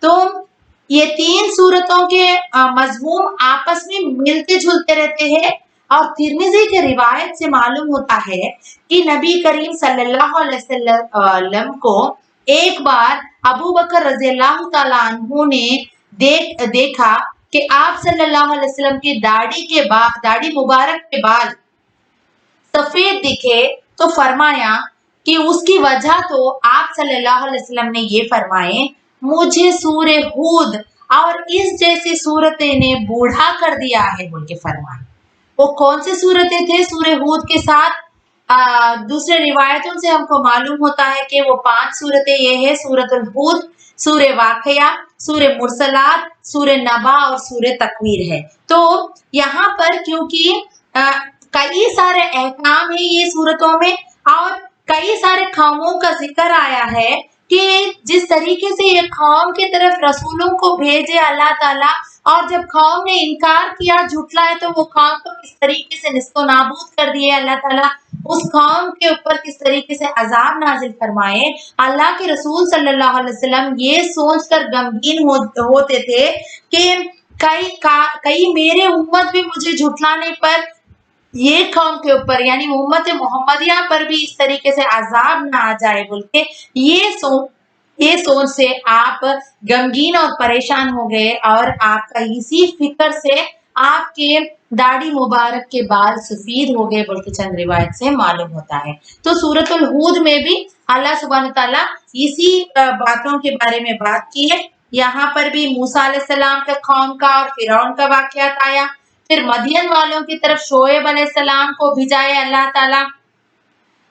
तो ये 3 सूरतों के मजमूम आपस में मिलते जुलते रहते हैं। और तिर्मिजी के रिवायत से मालूम होता है कि नबी करीम सल्लल्लाहु अलैहि वसल्लम को एक बार अबू बकर रज़ियल्लाहु ताला अन्हु ने देखा कि आप सल्लल्लाहु अलैहि वसल्लम की दाढ़ी मुबारक के बाल सफेद दिखे, तो फरमाया कि उसकी वजह तो आप सल्लल्लाहु अलैहि वसल्लम ने ये फरमाए, मुझे सूरह हूद और इस जैसी सूरतें ने बूढ़ा कर दिया है बोल के फरमाए। वो कौन सी सूरतें थे सूरह हूद के साथ? दूसरे रिवायतों से हमको मालूम होता है कि वो 5 सूरतें ये है, सूरतुल हूद, सूरह वाक़िया, सूरह मुरसलात, सूरह नबा और सूरह तकवीर है। तो यहाँ पर क्योंकि कई सारे अहकाम है ये सूरतों में और कई सारे कौमों का जिक्र आया है कि जिस तरीके से ये कौम की तरफ रसूलों को भेजे अल्लाह ताला, और जब कौम ने इनकार किया, झुटलाया, तो वो कौम को किस तरीके से निस्तो नाबूद कर दिए अल्लाह ताला, उस कौम के ऊपर किस तरीके से अजाब नाजिल फरमाए। अल्लाह के रसूल सल्लल्लाहु अलैहि वसल्लम ये सोचकर गमगीन होते थे कि कई मेरे उम्मत भी मुझे झुटलाने पर ये कौम के ऊपर यानी उम्मत मोहम्मदिया पर भी इस तरीके से अजाब ना आ जाए बोल के ये सोच से आप गमगीन और परेशान हो गए और आपका इसी फिक्र से आपके दाढ़ी मुबारक के बाल सफेद हो गए बोल के चंद रिवायत से मालूम होता है। तो सूरतुल हूद में भी अल्लाह सुब्हानहू तआला इसी बातों के बारे में बात की है। यहाँ पर भी मूसा अलैहिस्सलाम का कौम का और फिरौन का वाकयात आया। फिर मदियन वालों की तरफ शोएब अलैहिस्सलाम को भिजाए अल्लाह ताला,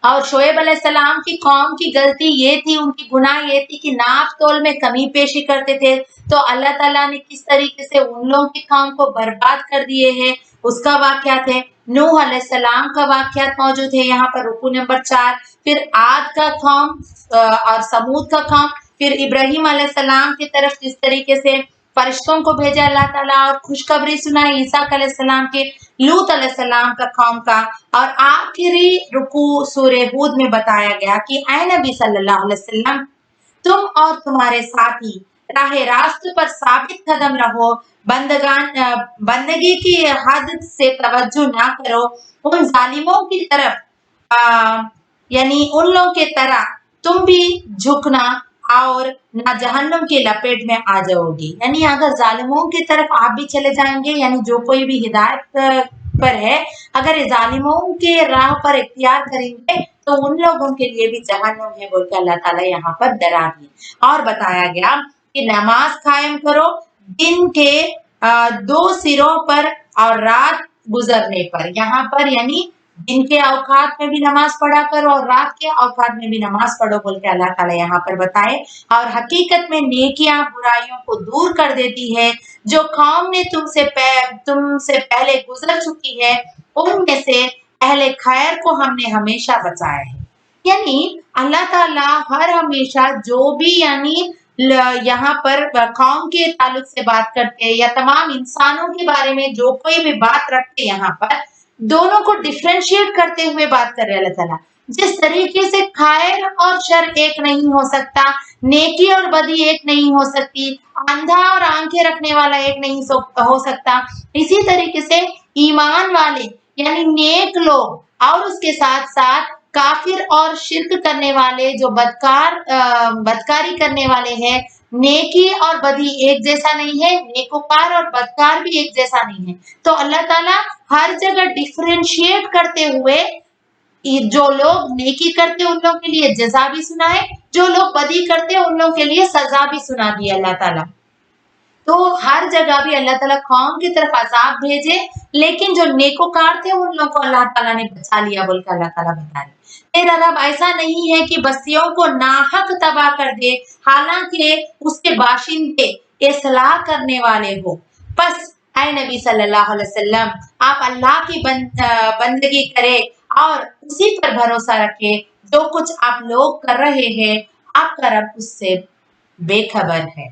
और शोएब अलैहिस्सलाम की कौम की गलती ये थी, उनकी गुनाह ये थी कि नाप तोल में कमी पेशी करते थे। तो अल्लाह ताला ने किस तरीके से उन लोगों की कौम को बर्बाद कर दिए हैं, اس کا वाक़यात है, नूह अलैहिस्सलाम का वाक़यात मौजूद है यहाँ पर रुकू नंबर 4, फिर आद का कौम और समूद का कौम, फिर इब्राहिम अलैहिस्सलाम की तरफ जिस तरीके से फरिश्तों को भेजा अल्लाह ताला और खुशखबरी सुनाई ईसा अलैहिस्सलाम के, लूत अलैहिस्सलाम का कौम का, और आखिरी रुकू सूरे हूद में बताया गया कि ऐ नबी सल्लल्लाहु अलैहि वसल्लम, तुम और तुम्हारे साथी राह रास्त पर साबित कदम रहो, बंदगी की हद से तवज्जो ना करो, उन जालिमों की तरफ यानी उन लोगों के तरह तुम भी झुकना और ना जहन्नम के लपेट में आ जाओगी। यानी अगर जालिमों की तरफ आप भी चले जाएंगे, यानी जो कोई भी हिदायत पर है, अगर जालिमों के राह पर इख्तियार करेंगे तो उन लोगों के लिए भी जहन्नम है बोल के अल्लाह ताला यहाँ पर डरा दिए। और बताया गया कि नमाज कायम करो दिन के 2 सिरों पर और रात गुजरने पर। यहाँ पर यानी दिन के औकात में भी नमाज पढ़ा करो और रात के औकात में भी नमाज पढ़ो बोल के अल्लाह ताला यहाँ पर बताए। और हकीकत में नेकियां बुराइयों को दूर कर देती है। जो कौम ने तुमसे पहले गुजर चुकी है, उनमें से अहले खैर को हमने हमेशा बचाया है। यानी अल्लाह ताला हर हमेशा जो भी यानी यहाँ पर कौम के ताल्लुक से बात करते या तमाम इंसानों के बारे में जो कोई भी बात रखते, यहाँ पर दोनों को डिफरेंशिएट करते हुए बात कर रहे हैं अल्लाह ताला। जिस तरीके से खैर और शर एक नहीं हो सकता, नेकी और बदी एक नहीं हो सकती, अंधा और आंखें रखने वाला एक नहीं हो सकता, इसी तरीके से ईमान वाले यानी नेक लोग और उसके साथ साथ काफिर और शिर्क करने वाले जो बदकारी करने वाले हैं, नेकी और बदी एक जैसा नहीं है, नेकोकार और बदकार भी एक जैसा नहीं है। तो अल्लाह ताला हर जगह डिफरेंशिएट करते हुए जो लोग नेकी करते उन लोगों के लिए जजा भी सुनाए, जो लोग बदी करते उन लोगों के लिए सजा भी सुना दी अल्लाह ताला। तो हर जगह भी अल्लाह ताला कौम की तरफ अजाब भेजे, लेकिन जो नेकोकार थे उन लोगों को अल्लाह ताला ने बचा लिया बोल के अल्लाह ताला बता रहे। तेरा रब ऐसा नहीं है कि बस्तियों को नाहक तबाह कर दे, हालांकि उसके बाशिंदे इस्लाह करने वाले हो। बस ऐ नबी सल्लल्लाहु अलैहि वसल्लम, आप अल्लाह की बंदगी करे और उसी पर भरोसा रखे। जो कुछ आप लोग कर रहे हैं, आपका रब उससे बेखबर है,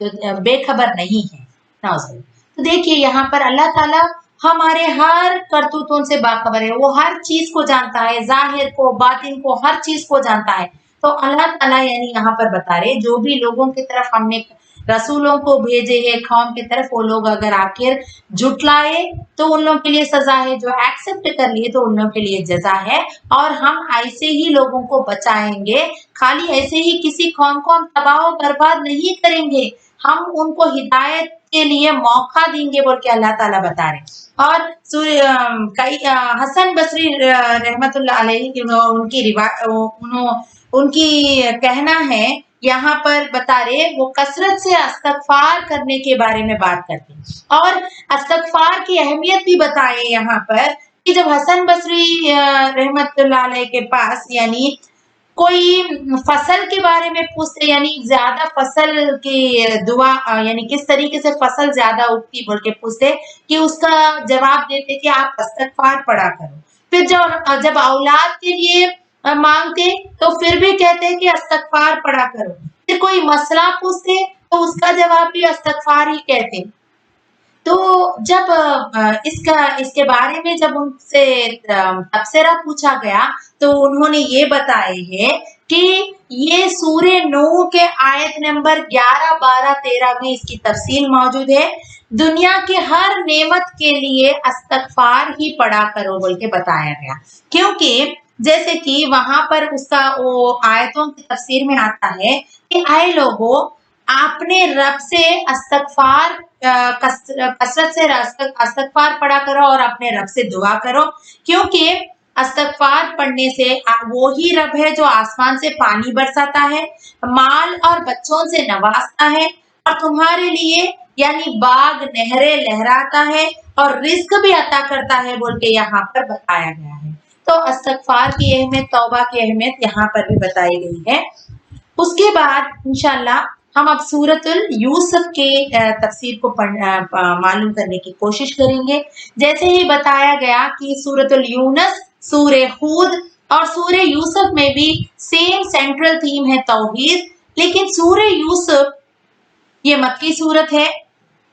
तो बेखबर नहीं है। तो देखिए यहाँ पर अल्लाह ताला हमारे हर करतूतों से बाखबर है, वो हर चीज को जानता है, जाहिर को बातिन को हर चीज को जानता है। तो अल्लाह ताला यानी यहाँ पर बता रहे जो भी लोगों की तरफ हमने रसूलों को भेजे हैं कौम की तरफ, वो लोग अगर आखिर झुटलाए तो उन लोगों के लिए सजा है, जो एक्सेप्ट कर लिए तो उन लोगों के लिए जजा है। और हम ऐसे ही लोगों को बचाएंगे, खाली ऐसे ही किसी कौम को हम तबाह बर्बाद नहीं करेंगे, हम उनको हिदायत के लिए मौका देंगे बोल के अल्लाह ताला बता रहे। और हसन बसरी रहमतुल्लाह अलैहि उनकी कहना है, यहाँ पर बता रहे वो कसरत से इस्तगफार करने के बारे में बात करते हैं और इस्तगफार की अहमियत भी बताए यहाँ पर कि जब हसन बसरी रहमतुल्लाह अलैहि के पास यानी कोई फसल के बारे में पूछते, यानी ज्यादा फसल की दुआ यानी किस तरीके से फसल ज्यादा उगती बोल के पूछते, कि उसका जवाब देते कि आप इस्तगफार पढ़ा करो। फिर जब औलाद के लिए मांगते तो फिर भी कहते कि इस्तगफार पढ़ा करो। फिर कोई मसला पूछते तो उसका जवाब भी इस्तगफार ही कहते। तो जब इसके बारे में जब उनसे तबसरा पूछा गया तो उन्होंने ये बताए हैं कि ये सूरे नूह के आयत नंबर 11, 12, 13 में इसकी तफसील मौजूद है। दुनिया के हर नेमत के लिए इस्तगफार ही पढ़ा करो बोल के बताया गया, क्योंकि जैसे कि वहां पर उसका वो आयतों की तफसीर में आता है कि आए लोगों, आपने रब से इस्तगफार कसरत से इस्तगफार पढ़ा करो और अपने रब से दुआ करो, क्योंकि इस्तगफार पढ़ने से वो ही रब है जो आसमान से पानी बरसाता है, माल और बच्चों से नवाजता है और तुम्हारे लिए यानी बाग नहरें लहराता है और रिज्क भी अता करता है बोल के यहाँ पर बताया गया है। तो इस्तगफार की अहमियत, तौबा की अहमियत यहाँ पर भी बताई गई है। उसके बाद इंशाल्लाह हम अब सूरतुल यूसुफ के तफसीर को मालूम करने की कोशिश करेंगे। जैसे ही बताया गया कि सूरतुल यूनस, सूरे हूद और सूरे यूसुफ में भी सेम सेंट्रल थीम है तौहीद, लेकिन सूरे यूसुफ ये मक्की सूरत है,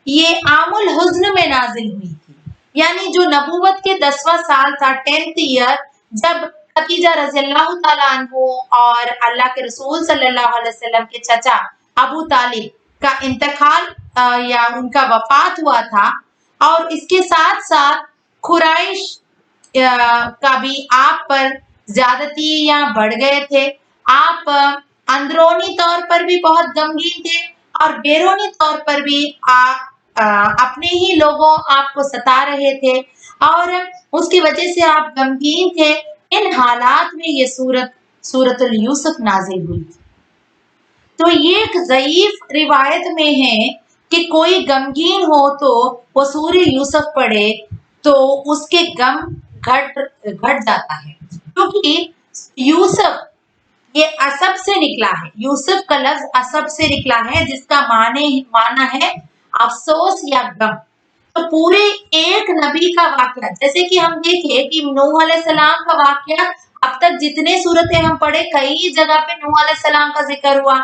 ये आमुल हुज्न में नाजिल हुई थी, यानी जो नबूवत के 10वां साल था, 10th ईयर, जब खदीजा रज़ियल्लाहु ताला अन्हु और अल्लाह के रसूल सल्लल्लाहु अलैहि वसल्लम के चचा अबू तालिब का इंतकाल या उनका वफात हुआ था, और इसके साथ साथ खुराइश का भी आप पर ज्यादती या बढ़ गए थे। आप अंदरूनी तौर पर भी बहुत गमगीन थे और बैरूनी तौर पर भी अपने ही लोगों आपको सता रहे थे, और उसकी वजह से आप गमगीन थे। इन हालात में ये सूरतुल यूसुफ नाजिल हुई थी। तो ये एक ज़ईफ रिवायत में है कि कोई गमगीन हो तो वो सूरे यूसुफ पढ़े तो उसके गम घट जाता है, क्योंकि यूसुफ ये असब से निकला है। यूसुफ का लफ्ज असब से निकला है, जिसका माना है अफसोस या गम। तो पूरे एक नबी का वाकया, जैसे कि हम देखें कि नूह अलैहिस्सलाम का वाकया, अब तक जितने सूरतें हम पढ़े कई जगह पे नूह अलैहिस्सलाम का जिक्र हुआ,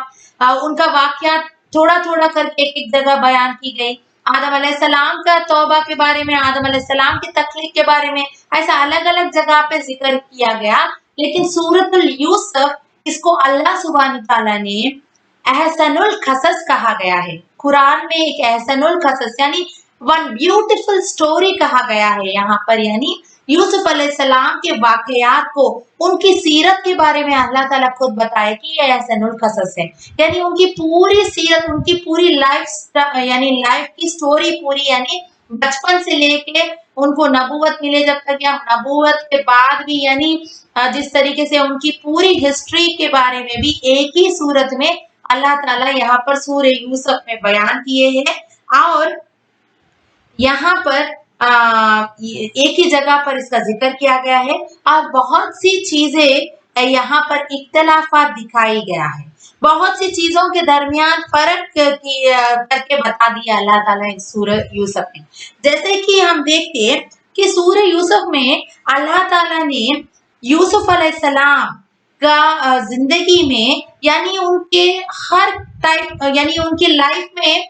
उनका वाकया थोड़ा थोड़ा करके एक जगह बयान की गई। आदम अलैहिस्सलाम का तौबा के बारे में, आदम अलैहिस्सलाम की तख्लीक के बारे में, ऐसा अलग अलग जगह पे जिक्र किया गया। लेकिन सूरतुल यूसुफ, इसको अल्लाह सुब्हानहू तआला ने एहसनुल कसस कहा गया है। कुरान में एक एहसनुल कसस यानी वन ब्यूटीफुल स्टोरी कहा गया है यहाँ पर, यानी यूसुफ अलैहिस्सलाम के वाकयात को, उनकी सीरत के बारे में अल्लाह ताला खुद बताए कि ये एहसनुल कसस है, यानी उनकी पूरी सीरत, उनकी पूरी लाइफ यानी लाइफ की स्टोरी पूरी, यानी बचपन से लेके उनको नबूवत मिले जब तक, या नबूवत के बाद भी, यानी जिस तरीके से उनकी पूरी हिस्ट्री के बारे में भी एक ही सूरत में अल्लाह ताला यहाँ पर सूरे यूसुफ में बयान किए हैं। और यहाँ पर एक ही जगह पर इसका जिक्र किया गया है, और बहुत सी चीजें यहाँ पर इख्तलाफात दिखाई गया है, बहुत सी चीजों के दरमियान फर्क करके बता दिया अल्लाह ताला सूरह यूसुफ में। जैसे कि हम देखते हैं कि सूरह यूसुफ में अल्लाह ताला ने यूसुफ अलैहिस्सलाम का जिंदगी में, यानी उनके हर टाइप, यानी उनकी लाइफ में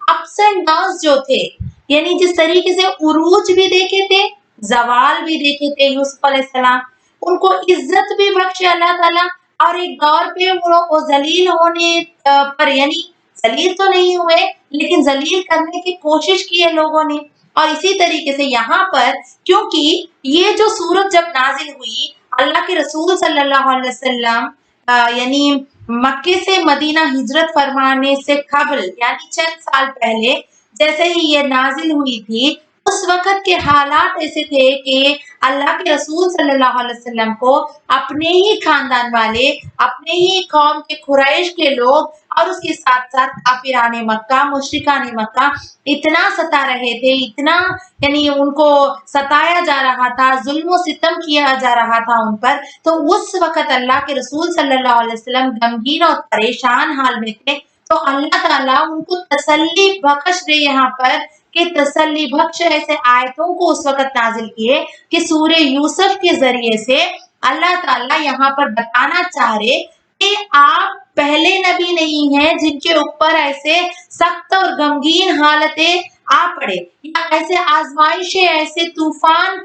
अप्स एंड डाउन्स जो थे, यानी जिस तरीके से उरूज भी देखे थे, जवाल भी देखे थे यूसुफ अलैहिस्सलाम, उनको इज्जत भी बख्शे अल्लाह ताला, और एक दौर पे वो जलील होने पर, यानी जलील तो नहीं हुए लेकिन जलील करने की कोशिश की है लोगों ने। और इसी तरीके से यहाँ पर, क्योंकि ये जो सूरत जब नाजिल हुई, अल्लाह के रसूल सल्लल्लाहु अलैहि वसल्लम यानी मक्के से मदीना हिजरत फरमाने से कबल, यानी चंद साल पहले जैसे ही ये नाजिल हुई थी, उस वक्त के हालात ऐसे थे कि अल्लाह के रसूल सल्लल्लाहु अलैहि वसल्लम को अपने ही खानदान वाले, अपने ही कौम के कुरैश के लोग, और उसके साथ साथ काफिराने मक्का, मुशरिकाने मक्का इतना सता रहे थे, इतना यानी उनको सताया जा रहा था, जुल्म सितम किया जा रहा था उन पर। तो उस वक्त अल्लाह के रसूल सल्लल्लाहु अलैहि वसल्लम गमगीन और परेशान हाल में थे। तो अल्लाह ताला उनको तसल्ली बख्श रहे यहाँ पर, कि तसल्ली बख्श ऐसे आयतों को उस वक्त नाजिल किए कि सूरे यूसुफ के जरिए से अल्लाह ताला यहाँ पर बताना चाह रहे कि आप पहले नबी नहीं हैं जिनके ऊपर ऐसे सख्त और गमगीन हालतें आ पड़े, या ऐसे आजमाइशें, ऐसे तूफान,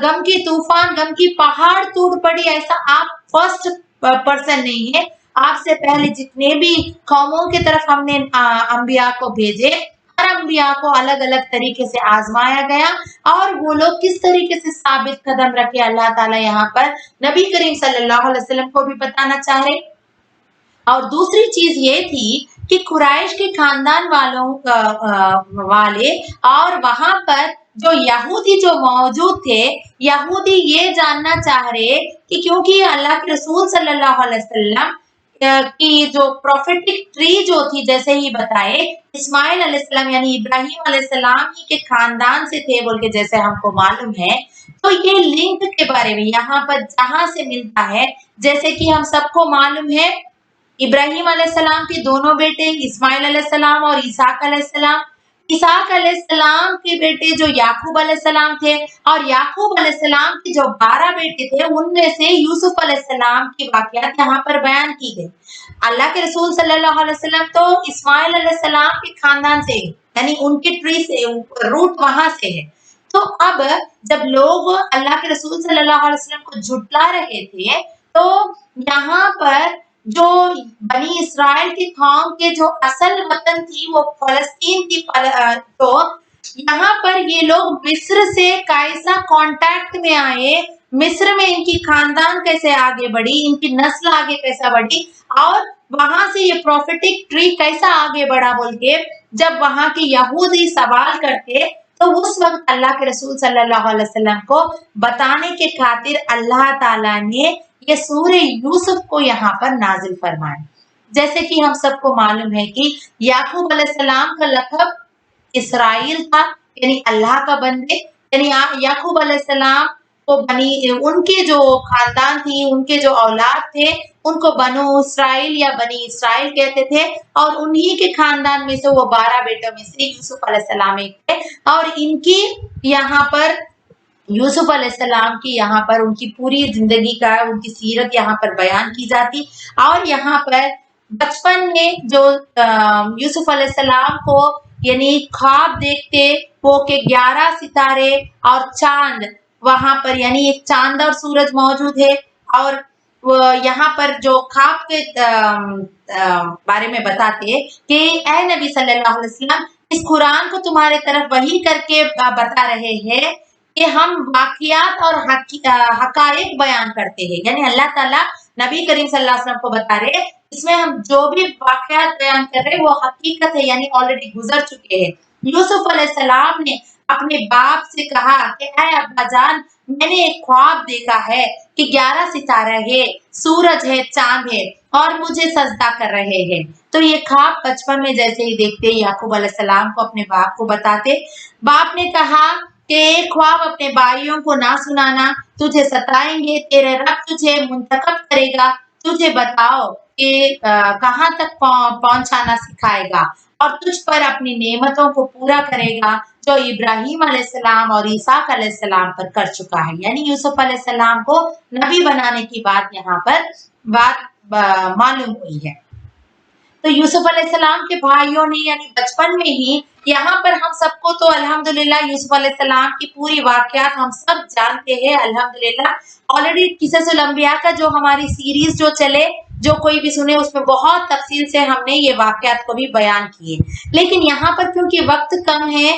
गम की पहाड़ टूट पड़ी, ऐसा आप फर्स्ट पर्सन नहीं है। आपसे पहले जितने भी कौमों की तरफ हमने अंबिया को भेजे, हर अंबिया को अलग अलग तरीके से आजमाया गया, और वो लोग किस तरीके से साबित कदम रखे, अल्लाह ताला यहाँ पर नबी करीम सल्लल्लाहु अलैहि वसल्लम को भी बताना चाह रहे। और दूसरी चीज ये थी कि कुरैश के खानदान वाले और वहां पर जो यहूदी जो मौजूद थे, यहूदी ये जानना चाह रहे कि क्योंकि अल्लाह के रसूल सल्लल्लाहु अलैहि वसल्लम की जो प्रोफेटिक ट्री जो थी, जैसे ही बताए, इस्माइल अलैहिस्सलाम यानी इब्राहिम अलैहिस्सलाम ही के खानदान से थे बोल के जैसे हमको मालूम है। तो ये लिंक के बारे में यहाँ पर जहां से मिलता है, जैसे कि हम सबको मालूम है इब्राहिम अलैहिस्सलाम के दोनों बेटे इस्माइल अलैहिस्सलाम और इसहाक अलैहिस्सलाम, इसहाक अलैहिस्सलाम के बेटे जो याकूब अलैहिस्सलाम थे, और याकूब अलैहिस्सलाम के जो 12 बेटे थे उनमें से यूसुफ अलैहिस्सलाम की वाकयात यहाँ पर बयान की गई। अल्लाह के रसूल सल्लल्लाहु अलैहि वसल्लम तो इस्माइल अलैहिस्सलाम के खानदान से, यानी उनके ट्री से, रूट वहां से है। तो अब जब लोग अल्लाह के रसूल सल्लल्लाहु अलैहि वसल्लम को झुटला रहे थे, तो यहाँ पर जो बनी इसराइल की कौम के जो असल वतन थी वो फलस्तीन की, तो यहाँ पर ये लोग मिस्र से कैसा कांटेक्ट में आए, मिस्र में इनकी खानदान कैसे आगे बढ़ी, इनकी नस्ल आगे कैसा बढ़ी, और वहां से ये प्रोफेटिक ट्री कैसा आगे बढ़ा बोल के जब वहां के यहूदी सवाल करते, तो उस वक्त अल्लाह के रसूल सल्लल्लाहु अलैहि वसल्लम को बताने के खातिर अल्लाह ताला ने ये सूरह यूसुफ को यहाँ पर नाजिल फरमाया। जैसे कि हम सबको मालूम है कि याकूब अलैहिस्सलाम का लक़ब इसराइल था, यानी अल्लाह का बंदे, यानी याकूब अलैहिस्सलाम को उनके जो खानदान थी, उनके जो औलाद थे, उनको बनु इसराइल या बनी इसराइल कहते थे, और उन्हीं के खानदान में से वो 12 बेटों में से यूसुफ अलैहिस्सलाम एक थे। और इनकी यहाँ पर यूसुफ अलैहिस्सलाम की यहाँ पर उनकी पूरी जिंदगी का, उनकी सीरत यहाँ पर बयान की जाती। और यहाँ पर बचपन में जो यूसुफ अलैहिस्सलाम को यानी ख्वाब देखते वो के 11 सितारे और चांद वहां पर, यानी एक चांद और सूरज मौजूद है, और यहाँ पर जो ख्वाब के बारे में बताते कि ऐ नबी सल्लल्लाहु अलैहि वसल्लम, इस कुरान को तुम्हारे तरफ वही करके बता रहे हैं कि हम वाकियात और हकायक बयान करते हैं, यानी अल्लाह ताला नबी करीम सल्लल्लाहु अलैहि वसल्लम को बता रहे, इसमें हम जो भी वाकियात बयान कर रहे हैं वो हकीकत है, यानी ऑलरेडी गुजर चुके हैं। यूसुफ अलैहिस्सलाम ने अपने बाप से कहा कि ऐ अब्बा जान, मैंने एक ख्वाब देखा है कि 11 सितारा है, सूरज है, चांद है, और मुझे सजदा कर रहे हैं। तो ये ख्वाब बचपन में जैसे ही देखते याकूब अलैहिस्सलाम को अपने बाप को बताते। बाप ने कहा कि एक ख्वाब अपने भाइयों को ना सुनाना, तुझे सताएंगे, तेरे रब तुझे मुंतखब करेगा, तुझे बताओ कि कहाँ तक पहुंचाना सिखाएगा, और तुझ पर अपनी नेमतों को पूरा करेगा जो इब्राहिम अलैहिस्सलाम और ईसाक अलैहिस्सलाम पर कर चुका है। यानी यूसुफ अलैहिस्सलाम को नबी बनाने की बात यहाँ पर मालूम हुई है। तो यूसुफ अलैहिस्सलाम के भाइयों ने यानी बचपन में ही, यहाँ पर हम सबको तो अल्हम्दुलिल्लाह यूसुफ अलैहिस्सलाम की पूरी वाकयात हम सब जानते हैं अल्हम्दुलिल्लाह। ऑलरेडी किससुल अंबिया का जो हमारी सीरीज जो चले, जो कोई भी सुने, उसमें बहुत तफसील से हमने ये वाकयात को भी बयान किए। लेकिन यहाँ पर क्योंकि वक्त कम है,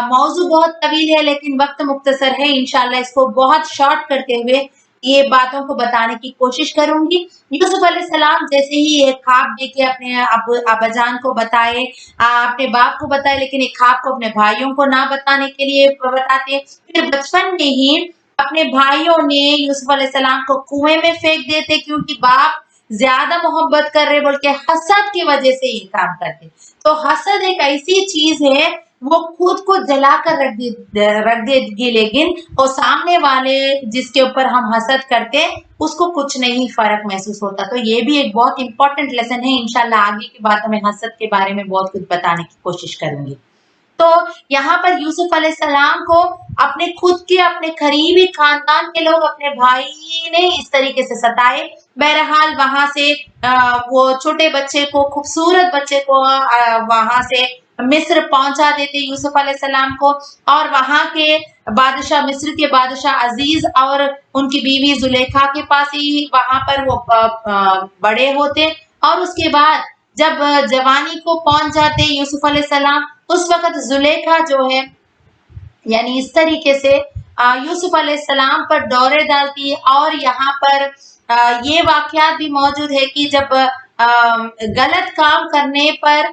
मौजू बहुत तवील है लेकिन वक्त मुख्तसर है, इंशाल्लाह इसको बहुत शॉर्ट करते हुए ये बातों को बताने की कोशिश करूंगी। यूसुफ अलैहिस्सलाम जैसे ही ये ख्वाब देखे अपने अब्बाजान को बताए, अपने बाप को बताए, लेकिन एक ख्वाब को अपने भाइयों को ना बताने के लिए बताते। फिर बचपन में ही अपने भाइयों ने यूसुफ अलैहिस्सलाम को कुएं में फेंक देते, क्योंकि बाप ज्यादा मोहब्बत कर रहे बोल के हसद की वजह से ये काम करते। तो हसद एक ऐसी चीज है, वो खुद को जलाकर रख देगी, लेकिन वो सामने वाले जिसके ऊपर हम हसद करते उसको कुछ नहीं फर्क महसूस होता। तो ये भी एक बहुत इंपॉर्टेंट लेसन है। इंशाल्लाह आगे की बातों में हसद के बारे में बहुत कुछ बताने की कोशिश करूंगी। तो यहाँ पर यूसुफ अलैहिस्सलाम को अपने खुद के, अपने करीबी खानदान के लोग, अपने भाई ने इस तरीके से सताए। बहरहाल वहां से वो छोटे बच्चे को, खूबसूरत बच्चे को वहां से मिस्र पहुंचा देते यूसुफ अलैहिस्सलाम को, और वहां के बादशाह, मिस्र के बादशाह अजीज और उनकी बीवी जुलेखा के पास ही वहां पर वो बड़े होते। और उसके बाद जब जवानी को पहुंच जाते यूसुफ अलैहिस्सलाम, उस वक्त जुलेखा जो है यानी इस तरीके से यूसुफ अलैहिस्सलाम पर दौरे डालती है। और यहाँ पर ये वाकयात भी मौजूद है कि जब गलत काम करने पर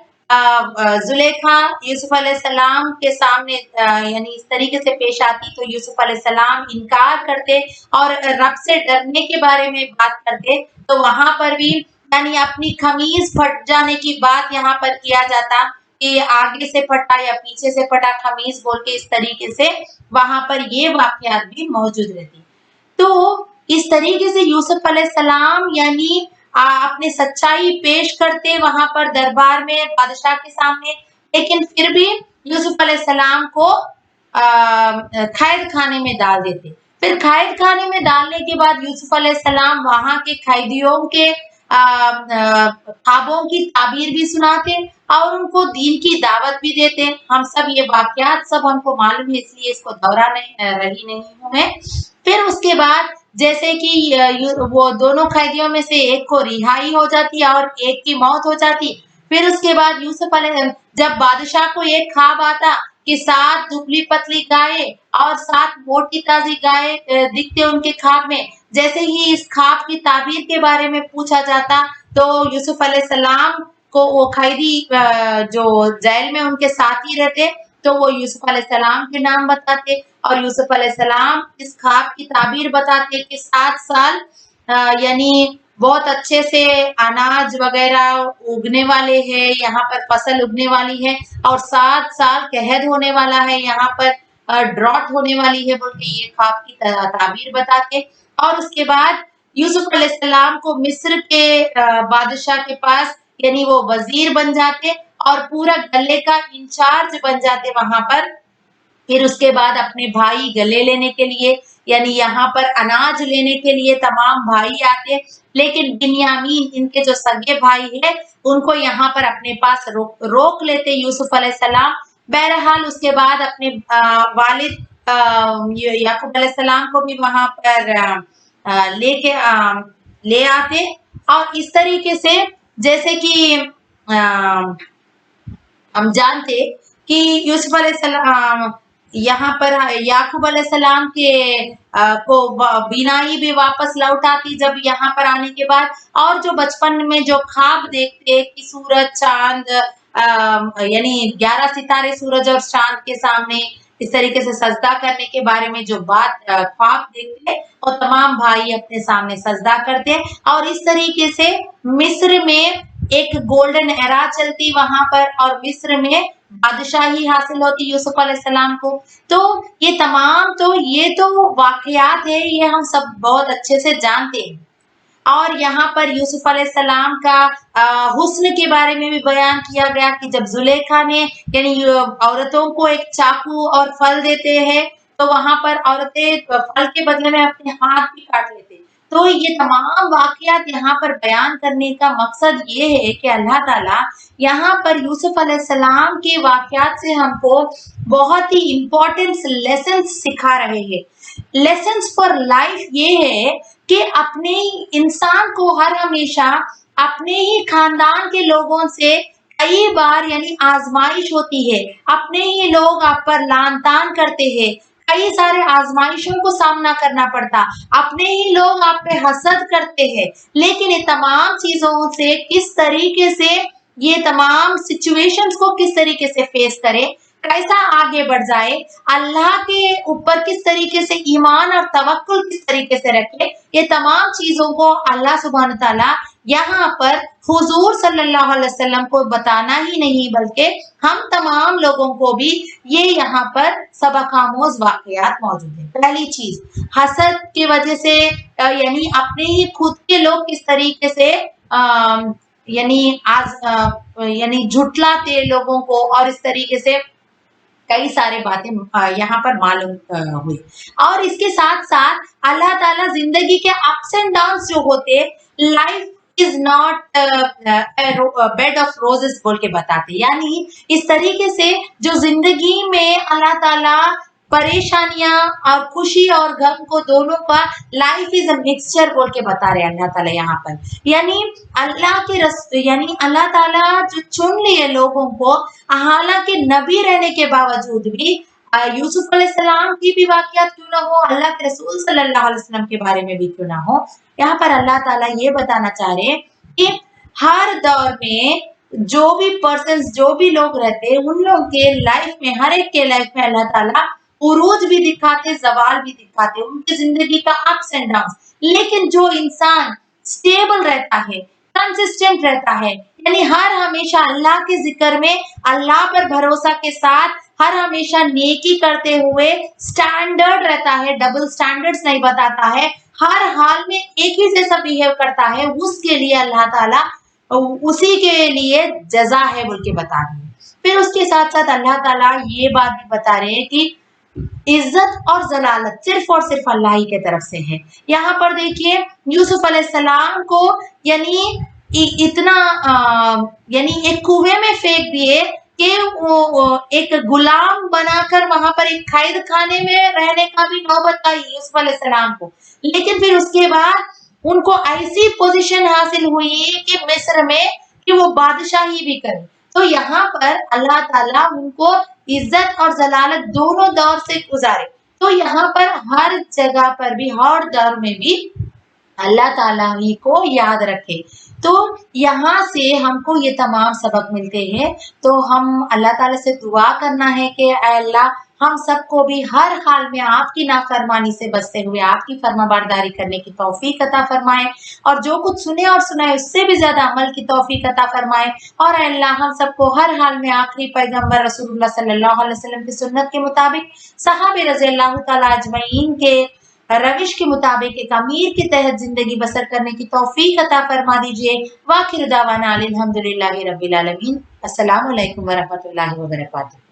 जुलेखा यूसुफ अलैहिस्सलाम के सामने यानी इस तरीके से पेश आती, तो यूसुफ अलैहिस्सलाम इनकार करते और रब से डरने के बारे में बात करते। तो वहां पर भी यानी अपनी खमीज फट जाने की बात यहाँ पर किया जाता कि आगे से फटा या पीछे से फटा खमीज बोल के, इस तरीके से वहां पर ये वाकयात भी मौजूद रहती। तो इस तरीके से यूसुफ अलैहिस्सलाम यानी अपनी सच्चाई पेश करते वहां पर दरबार में बादशाह के सामने, लेकिन फिर भी यूसुफ अलैहिस्सलाम को कैद खाने में डाल देते। फिर कैद खाने में डालने के बाद यूसुफ अलैहिस्सलाम वहां के कैदियों के ख्वाबों की ताबीर भी सुनाते और उनको दीन की दावत भी देते। हम सब ये वाकयात सब हमको मालूम है, इसलिए इसको दोहरा रही नहीं हूं मैं। फिर उसके बाद जैसे कि वो दोनों कैदियों में से एक को रिहाई हो जाती और एक की मौत हो जाती। फिर उसके बाद जब बादशाह को एक ख्वाब आता कि 7 दुबली पतली गाय और 7 मोटी ताजी गाय दिखते उनके ख्वाब में। जैसे ही इस ख्वाब की ताबीर के बारे में पूछा जाता तो यूसुफ अलैहिस्सलाम को वो कैदी जो जेल में उनके साथी रहते तो वो यूसुफ अलैहिस्सलाम के नाम बताते और यूसुफ अलैहिस्सलाम इस ख्वाब की ताबीर बताते कि 7 साल यानी बहुत अच्छे से अनाज वगैरह उगने वाले हैं, यहाँ पर फसल उगने वाली है और 7 साल कहद होने वाला है, यहाँ पर ड्रॉट होने वाली है बोल के ये ख्वाब की ताबीर बताते। और उसके बाद यूसुफ अलैहिस्सलाम को मिस्र के बादशाह के पास यानी वो वजीर बन जाते और पूरा गले का इंचार्ज बन जाते वहां पर। फिर उसके बाद अपने भाई गले लेने के लिए यानी यहाँ पर अनाज लेने के लिए तमाम भाई आते, लेकिन बिन्यामीन इनके जो सगे भाई है उनको यहाँ पर अपने पास रोक लेते यूसुफ अलैहिस्सलाम। बहरहाल उसके बाद अपने वालिद याकूब अलैहिस्सलाम को भी वहां पर ले आते और इस तरीके से जैसे कि हम जानते कि यूसुफ अलैहिस्सलाम यहाँ पर याकूब अलैहिस्सलाम के को बीनाई भी वापस लौट आती जब यहाँ पर आने के बाद। और जो बचपन में जो ख्वाब देखते कि सूरज चांद यानी 11 सितारे सूरज और चांद के सामने इस तरीके से सजदा करने के बारे में जो बात ख्वाब देखते और तमाम भाई अपने सामने सजदा करते और इस तरीके से मिस्र में एक गोल्डन एरा चलती वहां पर और मिस्र में बादशाही हासिल होती यूसुफ अलैहिस्सलाम को। तो ये तमाम ये तो वाकयात है, ये हम सब बहुत अच्छे से जानते हैं। और यहाँ पर यूसुफ अलैहिस्सलाम का हुस्न के बारे में भी बयान किया गया कि जब जुलेखा ने यानी औरतों को एक चाकू और फल देते हैं तो वहां पर औरतें फल के बदले में अपने हाथ भी काट लेते। तो ये तमाम वाकयात यहाँ पर बयान करने का मकसद ये है कि अल्लाह ताला यहाँ पर यूसुफ अलैहिस्सलाम के वाकयात से हमको बहुत ही इम्पोर्टेंट लेसन सिखा रहे हैं। लेसन्स फॉर लाइफ ये है कि अपने इंसान को हर हमेशा अपने ही खानदान के लोगों से कई बार यानी आजमाइश होती है, अपने ही लोग आप पर लान तान करते हैं, कई सारे आजमाइशों को सामना करना पड़ता, अपने ही लोग आप पे हसद करते हैं, लेकिन ये तमाम चीजों से किस तरीके से ये तमाम सिचुएशंस को किस तरीके से फेस करे, कैसा आगे बढ़ जाए, अल्लाह के ऊपर किस तरीके से ईमान और तवक्कुल किस तरीके से रखे, ये तमाम चीजों को अल्लाह सुब्हान ताला यहाँ पर हुजूर सल्लल्लाहु अलैहि वसल्लम को बताना ही नहीं बल्कि हम तमाम लोगों को भी ये यहाँ पर सबक आमोज वाकयात मौजूद है। पहली चीज हसद की वजह से यानी अपने ही खुद के लोग किस तरीके से यानी झुटलाते लोगों को और इस तरीके से कई सारे बातें यहाँ पर मालूम हुई। और इसके साथ साथ अल्लाह ताला जिंदगी के अप्स एंड डाउन्स जो होते life is not bed of roses बोल के बताते, यानी इस तरीके से जो जिंदगी में अल्लाह ताला परेशानियां और खुशी और गम को दोनों का लाइफ इज अ मिक्सचर बोल के बता रहे अल्लाह ताला यहाँ पर। यानी अल्लाह ताला जो चुन लिए लोगों को, हालांकि नबी रहने के बावजूद भी यूसुफ अलैहिस्सलाम की भी वाकयात क्यों ना हो, अल्लाह के रसूल सल्लल्लाहु अलैहि वसल्लम के बारे में भी क्यों ना हो, यहाँ पर अल्लाह ताला ये बताना चाह रहे हैं कि हर दौर में जो भी पर्सन जो भी लोग रहते उन लोगों के लाइफ में हर एक के लाइफ में अल्लाह ताला उरूज भी दिखाते, जवाल भी दिखाते, उनकी जिंदगी का अप्स एंड डाउन्स। लेकिन जो इंसान स्टेबल रहता है, कंसिस्टेंट रहता है, यानी हर हमेशा अल्लाह के जिक्र में अल्लाह पर भरोसा के साथ हर हमेशा नेकी करते हुए स्टैंडर्ड रहता है, डबल स्टैंडर्ड्स नहीं बताता है, हर हाल में एक ही जैसा बिहेव करता है, उसके लिए अल्लाह ताला उसी के लिए जजा है बोल के बता रहे हैं। फिर उसके साथ साथ अल्लाह ताला ये बात भी बता रहे हैं कि इज्जत और जलालत सिर्फ और सिर्फ अल्लाह ही के तरफ से है। यहाँ पर देखिए यूसुफ अलैहिस्सलाम को यानी इतना यानी एक कुएं में फेंक दिए कि वो एक गुलाम बनाकर वहां पर एक कैद खाने में रहने का भी नौबत आई यूसुफ अलैहिस्सलाम को। लेकिन फिर उसके बाद उनको ऐसी पोजीशन हासिल हुई कि मिस्र में कि वो बादशाही भी करे। तो यहाँ पर अल्लाह ताला उनको इज्जत और जलालत दोनों दौर से गुजारे। तो यहाँ पर हर जगह पर भी हर दौर में भी अल्लाह ताला ही को याद रखे। तो यहाँ से हमको ये तमाम सबक मिलते हैं। तो हम अल्लाह ताला से दुआ करना है कि अल्लाह हम सबको भी हर हाल में आपकी नाफरमानी से बचते हुए आपकी फर्माबरदारी करने की तौफीक अता फरमाए, और जो कुछ सुने और सुनाए उससे भी ज्यादा अमल की तौफीक अता फरमाए। और अल्लाह हम सबको हर हाल में आखिरी पैगंबर रसूलुल्लाह सल्लल्लाहु अलैहि वसल्लम की सुन्नत के मुताबिक सहाबे रज़ी अल्लाह तआला अजमईन के रविश के मुताबिक एक अमीर के तहत जिंदगी बसर करने की तौफीक अता फरमा दीजिए। वाखिर दावाना अनिल हम्दुलिल्लाहि रब्बिल आलमीन। अस्सलामु अलैकुम व रहमतुल्लाहि व बरकातुहू।